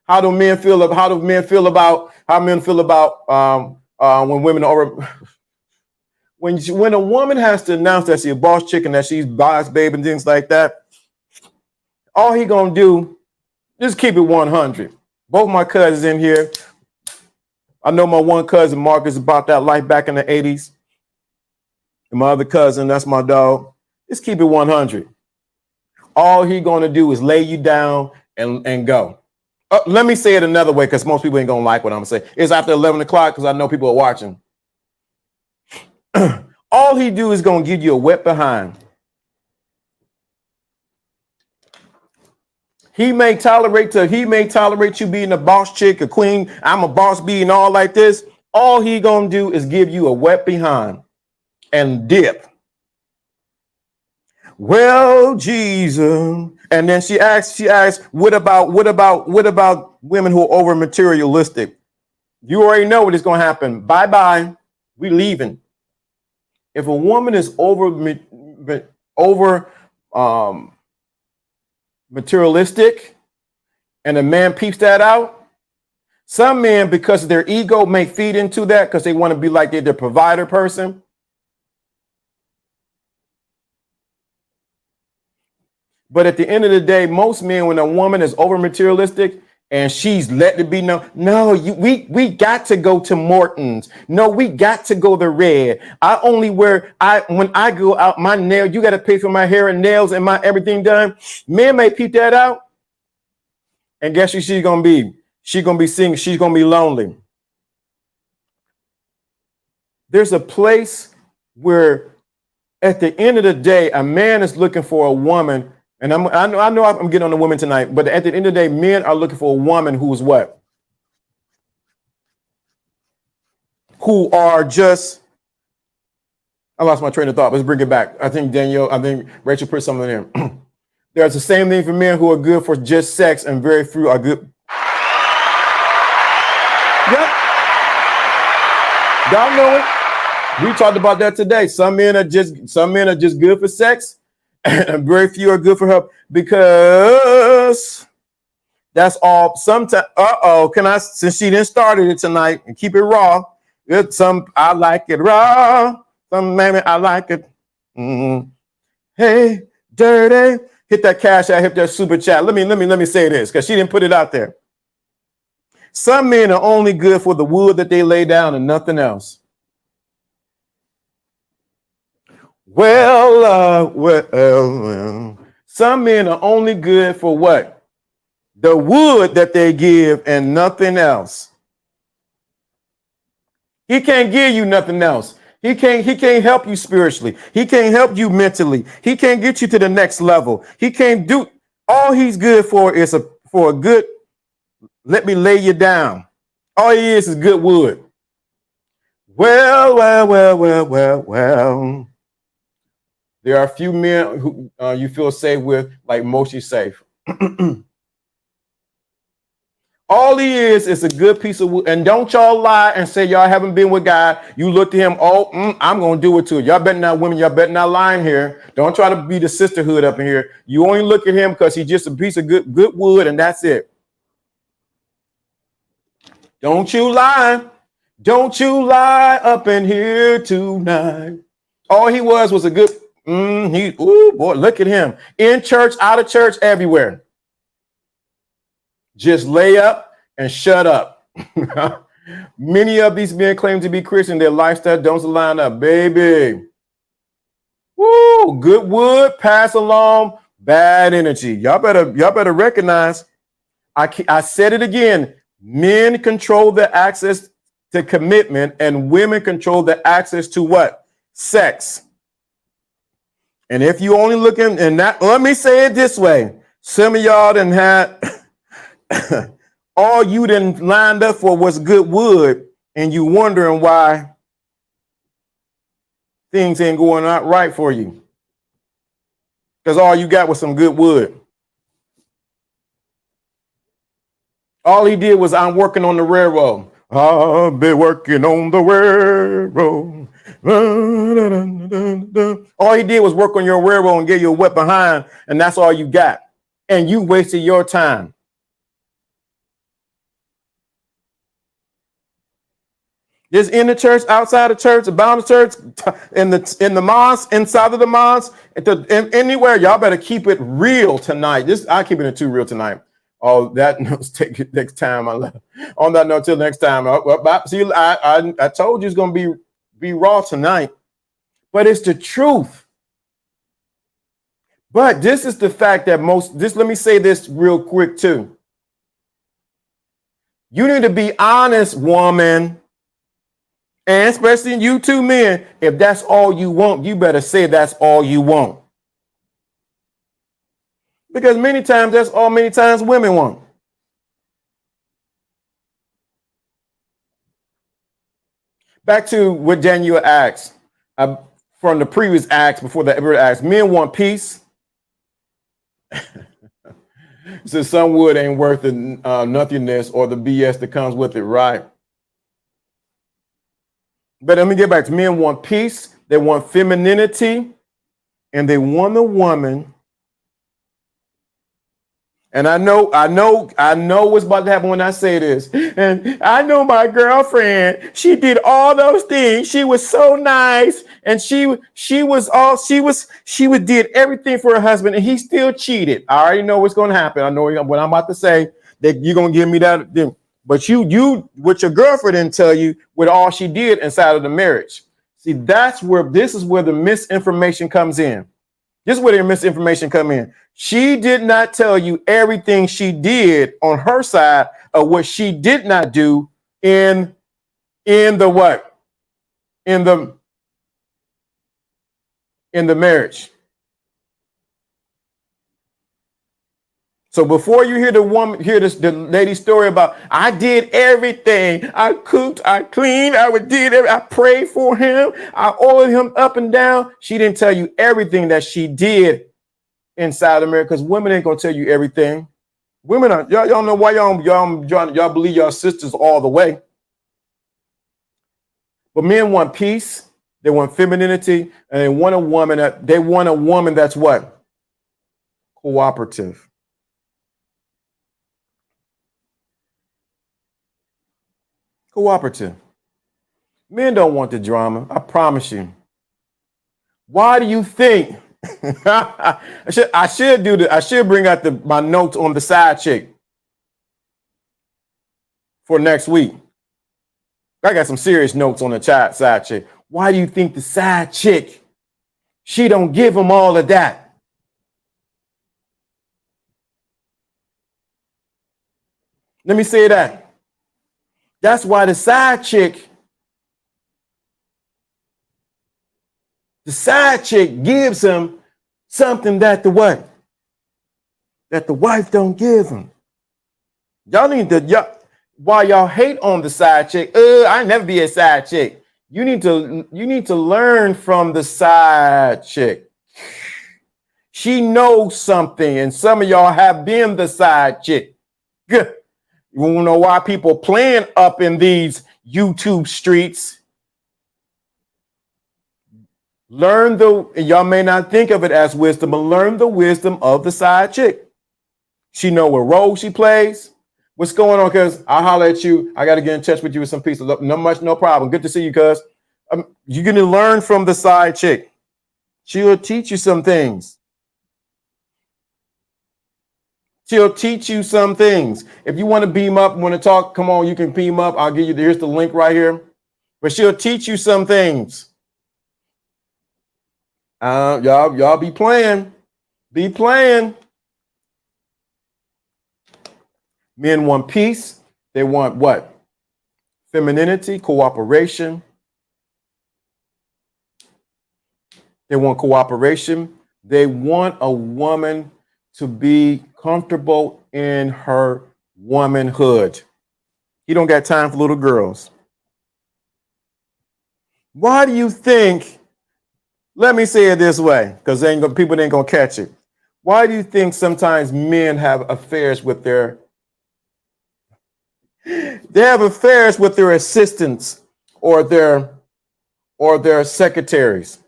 how men feel about when women are, when a woman has to announce that she's a boss chick and that she's boss babe and things like that, all he gonna do, just keep it 100. Both my cousins in here, I know my one cousin, Marcus, about that life back in the 80s. And my other cousin, that's my dog. Just keep it 100. All he going to do is lay you down and go. Let me say it another way because most people ain't going to like what I'm saying. It's after 11 o'clock because I know people are watching. All he do is going to give you a wet behind. He may tolerate you being a boss chick, a queen. I'm a boss bee and all like this. All he gonna do is give you a wet behind and dip. Well, Jesus. And then she asks, what about women who are over materialistic? You already know what is gonna happen. Bye-bye. We leaving. If a woman is over materialistic and a man peeps that out, some men, because of their ego, may feed into that because they want to be like they're the provider person. But at the end of the day, most men, when a woman is over materialistic and she's let it be known, we got to go to Morton's. No, we got to go to Red. I only wear, when I go out, my nail, you got to pay for my hair and nails and my everything done. Men may peep that out. And guess who she's going to be? She's going to be singing. She's going to be lonely. There's a place where at the end of the day, a man is looking for a woman. And I know I'm getting on the women tonight, but at the end of the day, men are looking for a woman who's what? Who are just, I lost my train of thought. Let's bring it back. I think Rachel put something in there. There's the same thing for men who are good for just sex and very few are good. Yep. Y'all know it. We talked about that today. Some men are just good for sex. And very few are good for her because that's all. Sometimes, since she didn't started it tonight and keep it raw. I like it raw. Some maybe I like it. Mm. Hey, dirty. Hit that cash out, hit that super chat. Let me say this because she didn't put it out there. Some men are only good for the wood that they lay down and nothing else. Well. Some men are only good for what? The wood that they give and nothing else. He can't give you nothing else. He can't help you spiritually. He can't help you mentally. He can't get you to the next level. He can't do all he's good for is for a good, let me lay you down. All he is good wood. Well. There are a few men who you feel safe with, like Moshe safe. All he is a good piece of wood. And don't y'all lie and say y'all haven't been with God. You look to him, I'm going to do it too. Y'all better not, women, y'all better not lie in here. Don't try to be the sisterhood up in here. You only look at him because he's just a piece of good wood, and that's it. Don't you lie. Don't you lie up in here tonight. All he was a good, boy, look at him. In church, out of church, everywhere. Just lay up and shut up. Many of these men claim to be Christian. Their lifestyle don't line up, baby. Woo, good wood, pass along bad energy. Y'all better recognize. I said it again. Men control the access to commitment, and women control the access to what? Sex. And if you only looking, and that, let me say it this way: some of y'all done had all you done lined up for was good wood, and you wondering why things ain't going out right for you. Because all you got was some good wood. All he did was, I'm working on the railroad. I've been working on the railroad. All he did was work on your railroad and get you a wet behind, and that's all you got. And you wasted your time. Just in the church, outside the church, about the church, in the mosque, inside of the mosque, anywhere. Y'all better keep it real tonight. I'm keeping it too real tonight. Oh, that note's take it next time. On that note, till next time. See, I told you it's gonna be raw tonight, but it's the truth. But this is the fact that let me say this real quick too. You need to be honest, woman. And especially you two men, if that's all you want, you better say that's all you want. Because many times women want. Back to what Daniel asked from the previous acts, before the ever acts, men want peace. So some wood ain't worth the nothingness or the BS that comes with it, right? But let me get back to men want peace, they want femininity, and they want a woman. And I know what's about to happen when I say this. And I know my girlfriend, she did all those things. She was so nice, and she did everything for her husband, and he still cheated. I already know what's going to happen. I know what I'm about to say, that you're going to give me that. But what your girlfriend didn't tell you with all she did inside of the marriage. See, this is where the misinformation comes in. This is where the misinformation come in. She did not tell you everything she did on her side of what she did not do in the marriage. So before you hear the lady's story about, I did everything. I cooked, I cleaned, I prayed for him, I oiled him up and down. She didn't tell you everything that she did inside of marriage, because women ain't gonna tell you everything. Women are y'all know why y'all believe y'all sisters all the way. But men want peace, they want femininity, and they want a woman that's what? Cooperative. Cooperative. Men don't want the drama, I promise you. Why do you think? I should bring out my notes on the side chick for next week. I got some serious notes on the side chick. Why do you think the side chick, she don't give him all of that? Let me say that. That's why the side chick gives him something that the what? That the wife don't give him. While y'all hate on the side chick, I never be a side chick. You need to learn from the side chick. She knows something, and some of y'all have been the side chick. Good. You wanna know why people playing up in these YouTube streets? Y'all may not think of it as wisdom, but learn the wisdom of the side chick. She know what role she plays. What's going on, cuz? I'll holler at you. I got to get in touch with you with some pieces. No problem. Good to see you, cuz. You're going to learn from the side chick. She'll teach you some things. She'll teach you some things. If you want to beam up, want to talk, come on, you can beam up. I'll give you, here's the link right here. But she'll teach you some things. Y'all be playing. Be playing. Men want peace. They want what? Femininity, cooperation. They want cooperation. They want a woman to be comfortable in her womanhood. He don't got time for little girls. Why do you think, let me say it this way, because people ain't gonna catch it. Why do you think sometimes men have affairs with their assistants or their secretaries?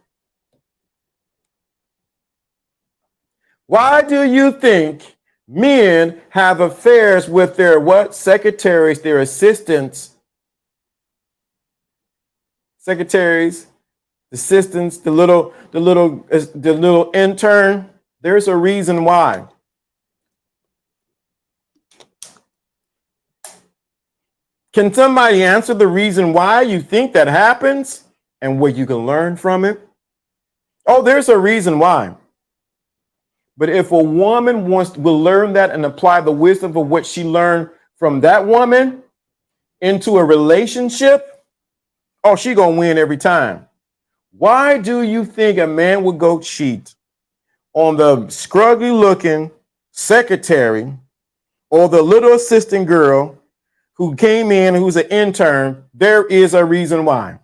Why do you think men have affairs with their what? Secretaries, their assistants, secretaries, assistants, the little intern? There's a reason why. Can somebody answer the reason why you think that happens and what you can learn from it? Oh, there's a reason why. But if a woman will learn that and apply the wisdom of what she learned from that woman into a relationship, oh, she gonna win every time. Why do you think a man would go cheat on the scrubby looking secretary or the little assistant girl who came in, who's an intern? There is a reason why.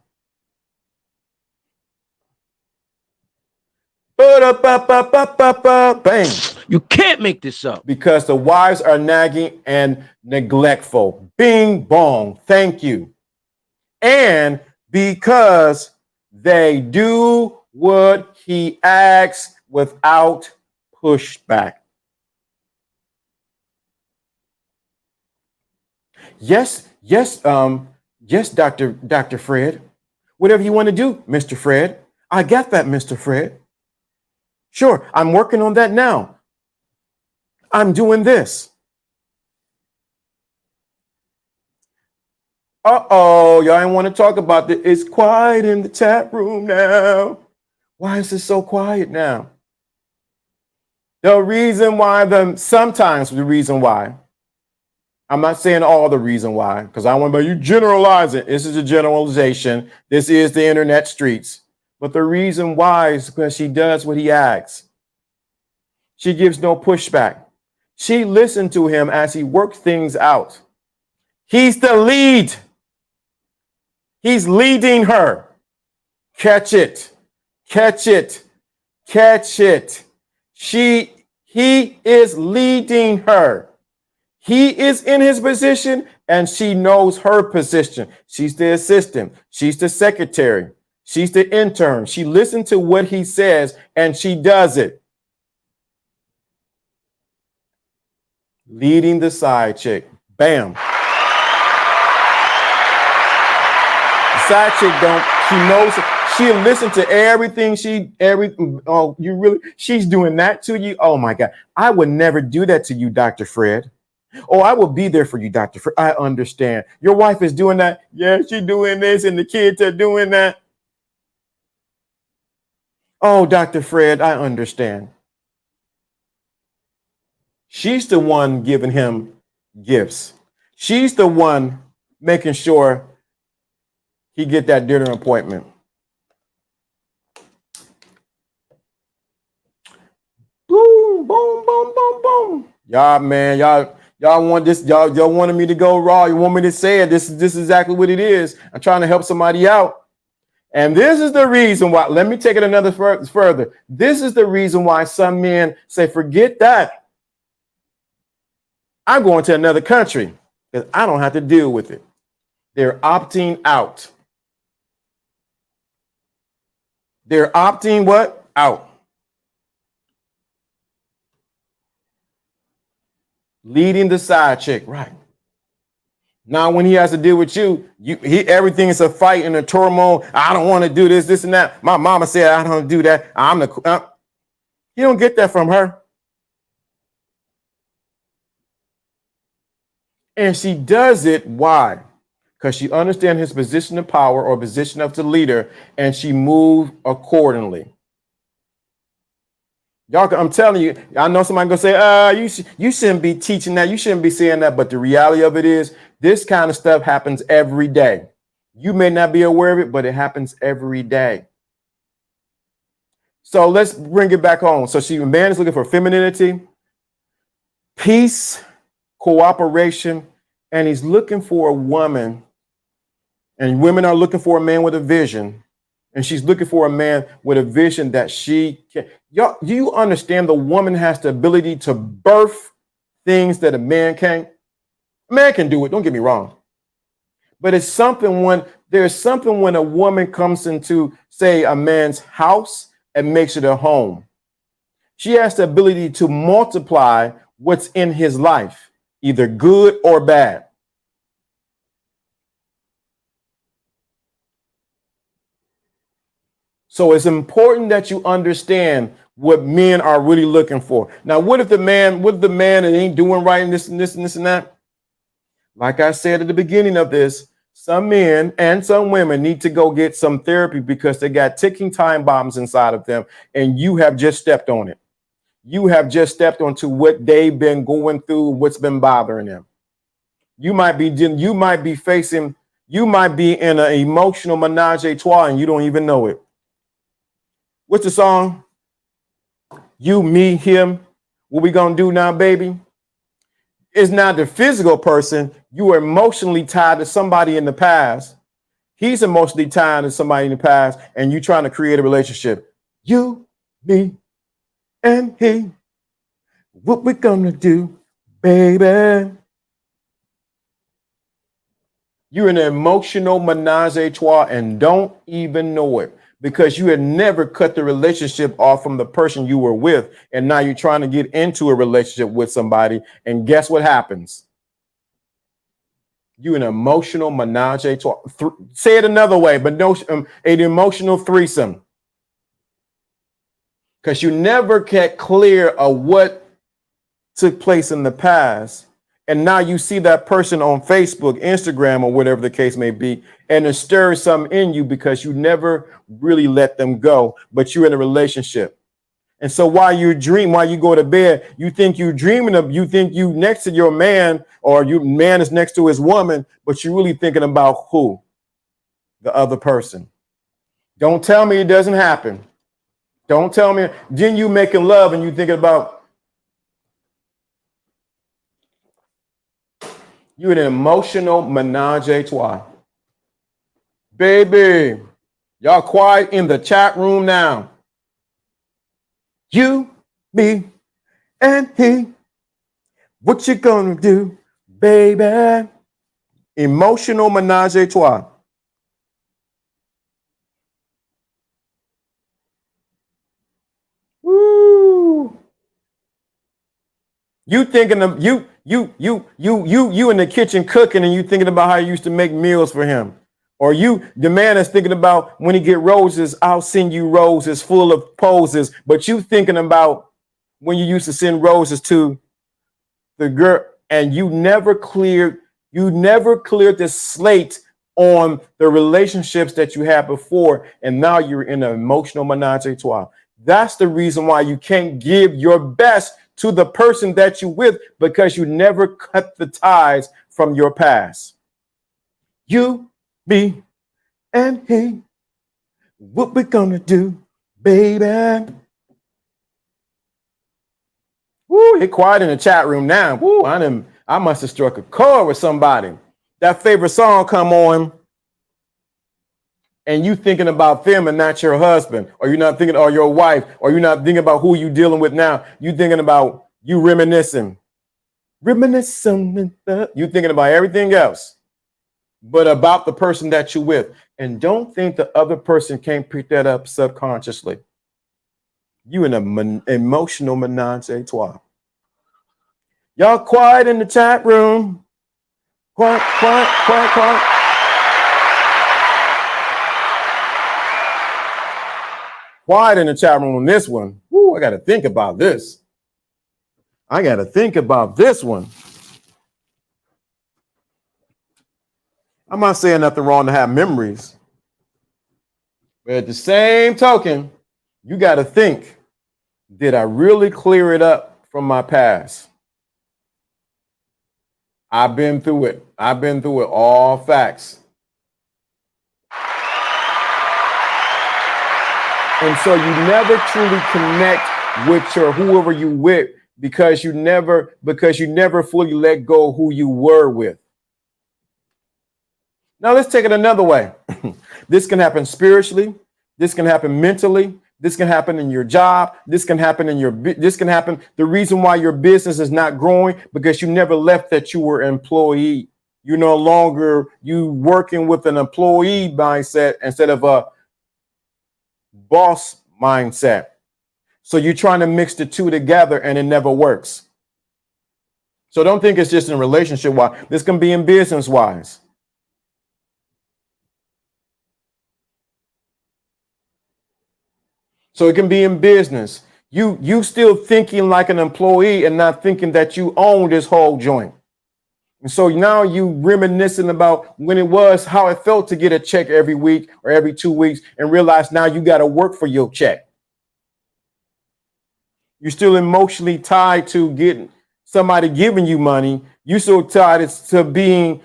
Bang. You can't make this up. Because the wives are nagging and neglectful. Bing bong. Thank you. And because they do what he asks without pushback. Yes, Dr. Fred. Whatever you want to do, Mr. Fred. I got that, Mr. Fred. Sure, I'm working on that now. I'm doing this. Uh-oh, y'all ain't want to talk about this. It's quiet in the chat room now. Why is it so quiet now? Sometimes the reason why, I'm not saying all the reason why, because I want to you generalize it. This is a generalization. This is the internet streets. But the reason why is because she does what he asks. She gives no pushback. She listened to him as he worked things out. He's the lead. He's leading her. Catch it. Catch it. Catch it. He is leading her. He is in his position and she knows her position. She's the assistant. She's the secretary. She's the intern. She listened to what he says and she does it. Leading the side chick. Bam. The side chick she knows She'll listen to everything she's doing that to you. Oh my God. I would never do that to you, Dr. Fred. Oh, I will be there for you, Dr. Fred. I understand. Your wife is doing that. Yeah, she's doing this and the kids are doing that. Oh, Dr. Fred, I understand. She's the one giving him gifts. She's the one making sure he get that dinner appointment. Boom, boom, boom, boom, boom. Y'all, man, y'all want this. Y'all wanted me to go raw. You want me to say it. This is exactly what it is. I'm trying to help somebody out. And this is the reason why. Let me take it another further. This is the reason why some men say, forget that. I'm going to another country because I don't have to deal with it. They're opting out. They're opting what? Out. Leading the side chick, right? Now, when he has to deal with you, everything is a fight and a turmoil. I don't want to do this, and that. My mama said I don't do that. You don't get that from her. And she does it. Why? Because she understands his position of power or position of the leader, and she moved accordingly. Y'all, I'm telling you, I know somebody gonna say, you shouldn't be teaching that, you shouldn't be saying that, but the reality of it is, this kind of stuff happens every day. You may not be aware of it, but it happens every day. So let's bring it back home. So a man is looking for femininity, peace, cooperation, and he's looking for a woman, and women are looking for a man with a vision. And she's looking for a man with a vision that she can. Y'all, do you understand the woman has the ability to birth things that a man can't? A man can do it, don't get me wrong. But there's something when a woman comes into, say, a man's house and makes it a home. She has the ability to multiply what's in his life, either good or bad. So it's important that you understand what men are really looking for. Now, what if the man ain't doing right and this and this and this and that? Like I said at the beginning of this, some men and some women need to go get some therapy because they got ticking time bombs inside of them, and you have just stepped on it. You have just stepped onto what they've been going through, what's been bothering them. You might be in an emotional menage a trois and you don't even know it. What's the song? You, me, him. What we gonna do now, baby? It's not the physical person. You are emotionally tied to somebody in the past. He's emotionally tied to somebody in the past, and you trying to create a relationship. You, me, and he. What we gonna do, baby? You're in an emotional menage a trois and don't even know it, because you had never cut the relationship off from the person you were with. And now you're trying to get into a relationship with somebody. And guess what happens? You're an emotional menage a trois. Say it another way, but no, an emotional threesome. Because you never get clear of what took place in the past. And now you see that person on Facebook, Instagram, or whatever the case may be, and it stirs something in you because you never really let them go, but you're in a relationship. And so while you go to bed, you think you next to your man, or your man is next to his woman, but you're really thinking about who? The other person. Don't tell me it doesn't happen. Don't tell me. Then you making love and you thinking about, you're an emotional menage a trois. Baby, y'all quiet in the chat room now. You, me, and he. What you gonna do, baby? Emotional menage a trois. Woo. You thinking of you in the kitchen cooking, and you thinking about how you used to make meals for him. Or the man is thinking about when he get roses, I'll send you roses full of poses. But you thinking about when you used to send roses to the girl, and you never cleared the slate on the relationships that you had before, and now you're in an emotional menage a trois. That's the reason why you can't give your best to the person that you're with, because you never cut the ties from your past. You, me, and he, what we gonna do, baby? Woo, it quiet in the chat room now. Woo, I must have struck a chord with somebody. That favorite song come on, and you thinking about them and not your husband, or you're not thinking, or your wife, or you're not thinking about who you dealing with now. You thinking about you reminiscing. You thinking about everything else, but about the person that you're with. And don't think the other person can't pick that up subconsciously. You in an emotional menage a trois. Y'all quiet in the chat room. Quiet, quiet, quiet, quiet. Quiet in the chat room on this one. Woo, I got to think about this. I got to think about this one. I'm not saying nothing wrong to have memories. But at the same token, you got to think, did I really clear it up from my past? I've been through it. I've been through it, all facts. And so you never truly connect with your whoever you with, because you never fully let go who you were with. Now let's take it another way. This can happen spiritually. This can happen mentally. This can happen in your job. This can happen the reason why your business is not growing, because you never left that you were an employee. You're no longer working with an employee mindset instead of a boss mindset. So you're trying to mix the two together, and it never works. So don't think it's just in relationship wise. This can be in business wise. So it can be in business. You still thinking like an employee and not thinking that you own this whole joint. And so now you reminiscing about when it was, how it felt to get a check every week or every 2 weeks, and realize now you got to work for your check. You're still emotionally tied to getting somebody giving you money. You're so tied to being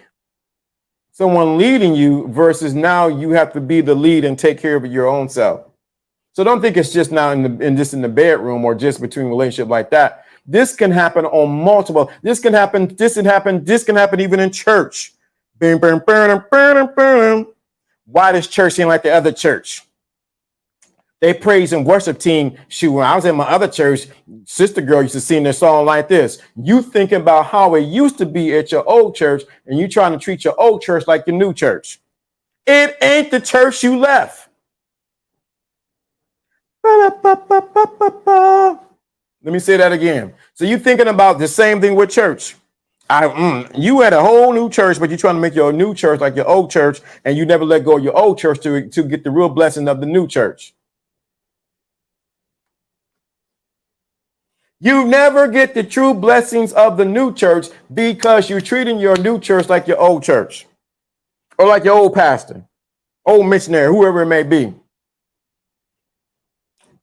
someone leading you, versus now you have to be the lead and take care of your own self. So don't think it's just now in the bedroom or just between relationship like that. This can happen on multiple. This can happen even in church. Why does church seem like the other church? They praise and worship team. Shoot, when I was in my other church, sister girl used to sing their song like this. You thinking about how it used to be at your old church, and you trying to treat your old church like your new church. It ain't the church you left. Let me say that again. So you thinking about the same thing with church. You had a whole new church, but you're trying to make your new church like your old church, and you never let go of your old church to get the real blessing of the new church. You never get the true blessings of the new church because you're treating your new church like your old church, or like your old pastor, old missionary, whoever it may be.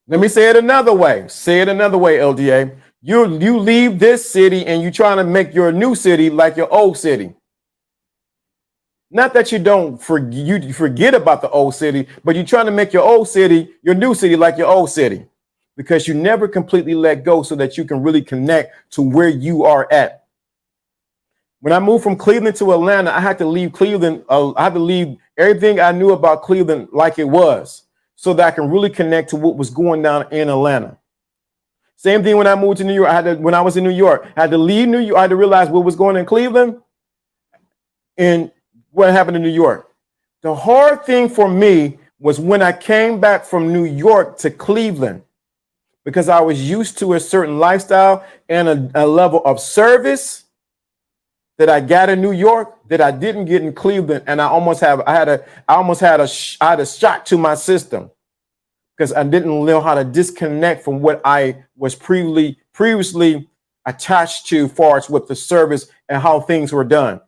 Let me say it another way. Say it another way, LDA. You leave this city and you're trying to make your new city like your old city. Not that you forget about the old city, but you're trying to make your old city, your new city, like your old city, because you never completely let go so that you can really connect to where you are at. When I moved from Cleveland to Atlanta, I had to leave Cleveland. I had to leave everything I knew about Cleveland like it was, so that I can really connect to what was going down in Atlanta. Same thing when I moved to New York. When I was in New York, I had to leave New York. I had to realize what was going on in Cleveland and what happened in New York. The hard thing for me was when I came back from New York to Cleveland, because I was used to a certain lifestyle and a level of service that I got in New York that I didn't get in Cleveland, and I had a shock to my system because I didn't know how to disconnect from what I was previously attached to, far as with the service and how things were done.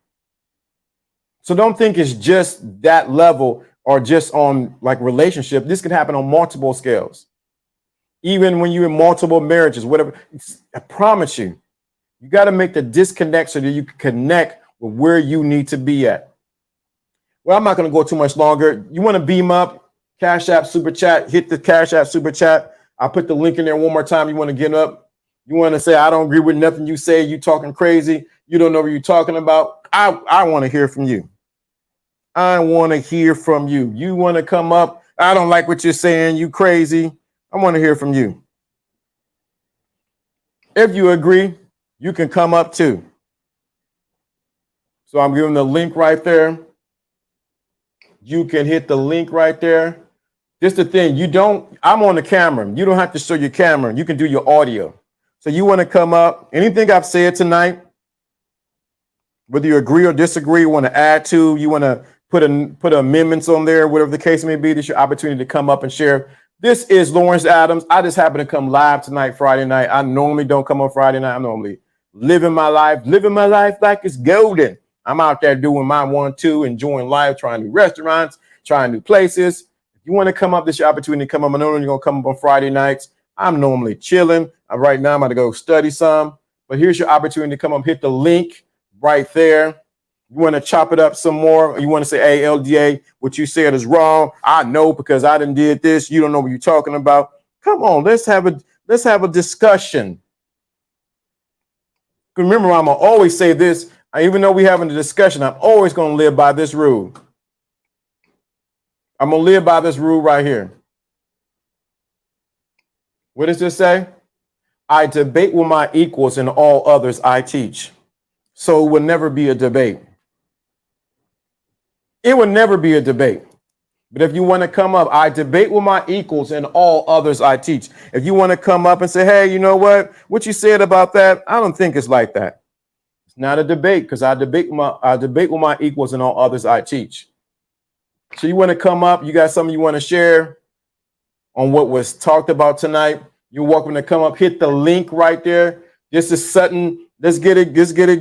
So don't think it's just that level or just on like relationship. This can happen on multiple scales. Even when you're in multiple marriages, whatever, I promise you, you got to make the disconnect so that you can connect with where you need to be at. Well, I'm not going to go too much longer. You want to beam up, Cash App, Super Chat, hit the Cash App, Super Chat. I'll put the link in there one more time. You want to get up. You want to say, I don't agree with nothing you say. You talking crazy. You don't know what you're talking about. I want to hear from you. I want to hear from you. You want to come up. I don't like what you're saying. You crazy. I want to hear from you. If you agree, you can come up too. So I'm giving the link right there. You can hit the link right there. Just the thing, I'm on the camera. You don't have to show your camera. You can do your audio. So you want to come up. Anything I've said tonight, whether you agree or disagree, you want to add to, you want to put amendments on there, whatever the case may be, this is your opportunity to come up and share. This is Lawrence Adams. I just happen to come live tonight, Friday night. I normally don't come on Friday night. I'm normally living my life like it's golden. I'm out there doing my 1-2, enjoying life, trying new restaurants, trying new places. If you want to come up, this is your opportunity to come up. I know you're going to come up on Friday nights. I'm normally chilling. Right now, I'm going to go study some. But here's your opportunity to come up, hit the link right there. You want to chop it up some more. You want to say, hey, LDA, what you said is wrong. I know because I done did this. You don't know what you're talking about. Come on, let's have a discussion. Remember, I'm going to always say this. Even though we're having a discussion, I'm always going to live by this rule. I'm going to live by this rule right here. What does this say? I debate with my equals and all others I teach. So it will never be a debate. It will never be a debate. But if you want to come up, I debate with my equals and all others I teach. If you want to come up and say, hey, you know what you said about that, I don't think it's like that. It's not a debate because I debate with my equals and all others I teach. So you want to come up, you got something you want to share on what was talked about tonight, you're welcome to come up, hit the link right there. This is Sutton. Let's get it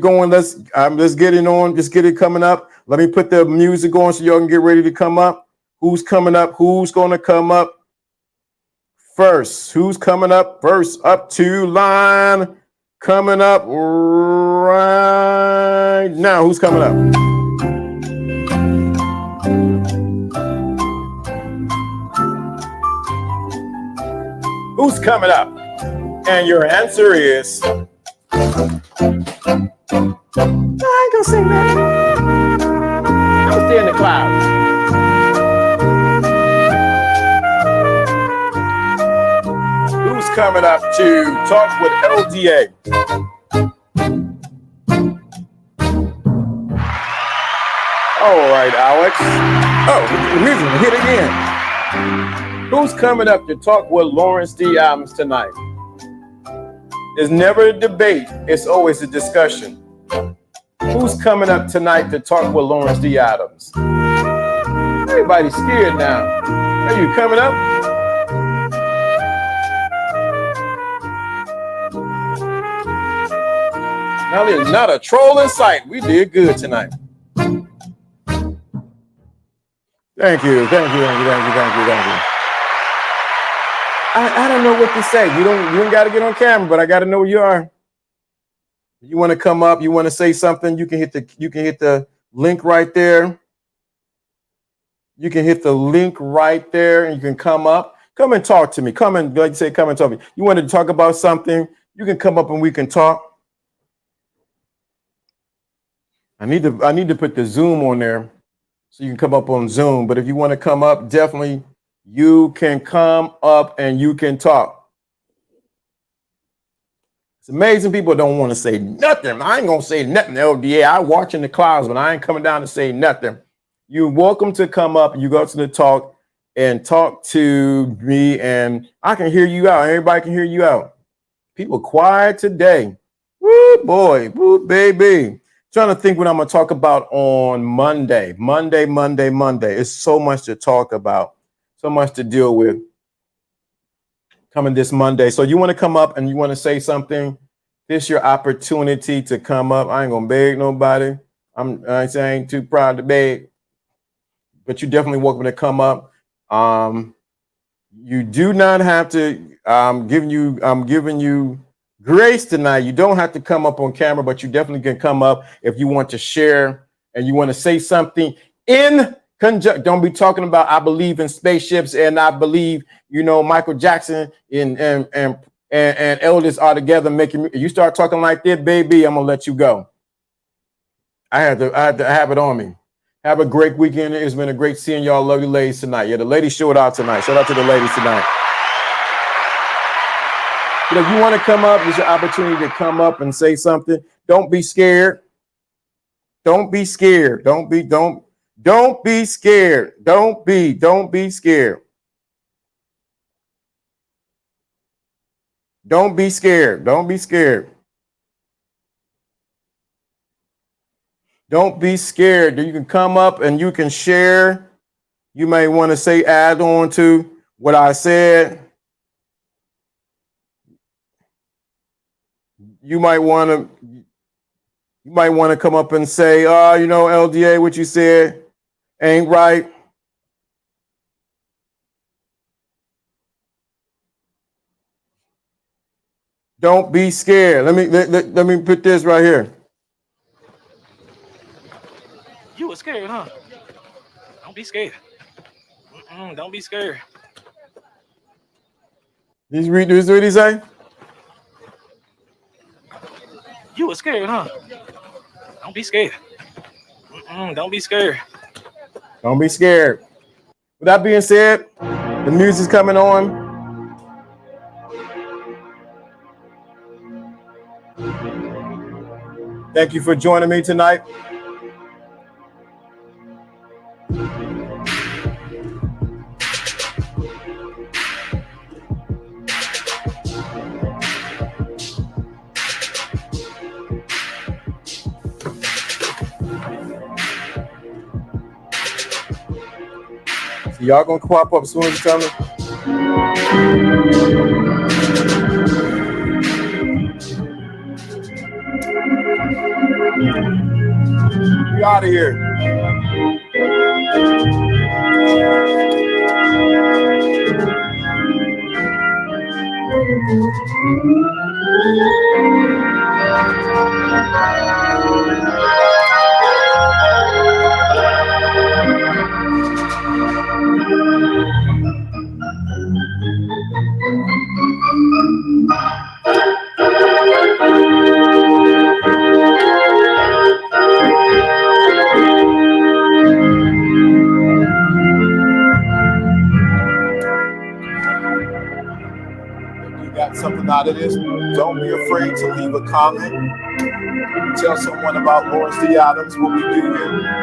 going. Let's get it on. Just get it coming up. Let me put the music on so y'all can get ready to come up. Who's coming up? Who's going to come up first? Who's coming up first? Up to line. Coming up right now. Who's coming up? Who's coming up? And your answer is, I ain't gonna say that. I'm gonna stay in the clouds. Who's coming up to talk with LDA? All right, Alex. Oh, the music hit again. Who's coming up to talk with Lawrence D. Adams tonight? It's never a debate. It's always a discussion. Who's coming up tonight to talk with Lawrence D. Adams? Everybody's scared now. Are you coming up? Now there's not a troll in sight. We did good tonight. Thank you. I don't know what to say. You don't got to get on camera, but I got to know where you are. You want to come up, you want to say something, you can hit the link right there. You can hit the link right there and you can come up. Come and talk to me. Come and, like you say, come and talk to me. You want to talk about something, you can come up and we can talk. I need to put the Zoom on there so you can come up on Zoom. But if you want to come up, definitely you can come up and you can talk. It's amazing people don't want to say nothing. I ain't going to say nothing, LDA. I watch in the clouds, but I ain't coming down to say nothing. You're welcome to come up. You go to the talk and talk to me, and I can hear you out. Everybody can hear you out. People quiet today. Woo, boy. Woo, baby. Trying to think what I'm going to talk about on Monday. Monday. It's so much to talk about, so much to deal with coming this Monday. So you want to come up and you want to say something? This your opportunity to come up. I ain't gonna beg nobody. I ain't too proud to beg, but you definitely welcome to come up. You do not have to. I'm giving you grace tonight. You don't have to come up on camera, but you definitely can come up if you want to share and you want to say something in conjunction. Don't be talking about I believe in spaceships and I believe Michael Jackson and Elvis are together making. You start talking like that, baby, I'm gonna let you go. I had to have it on me. Have a great weekend. It's been a great seeing y'all lovely ladies tonight. Yeah, the ladies showed out tonight. Shout out to the ladies tonight. If you want to come up, it's your opportunity to come up and say something. Don't be scared. Don't be scared. Don't be scared. Don't be scared. Don't be scared. Don't be scared. Don't be scared. Don't be scared. You can come up and you can share. You may want to say, add on to what I said. You might want to come up and say, LDA, what you said ain't right. Don't be scared. Let me put this right here. You were scared, huh? Don't be scared. Don't be scared. Did you read this? What he say? You were scared, huh? Don't be scared. Don't be scared. Don't be scared. With that being said, the music's coming on. Thank you for joining me tonight. So y'all gonna pop up as soon as you tell me? We out of here. Something out of this, don't be afraid to leave a comment. Tell someone about Lawrence D. Adams, what we do here.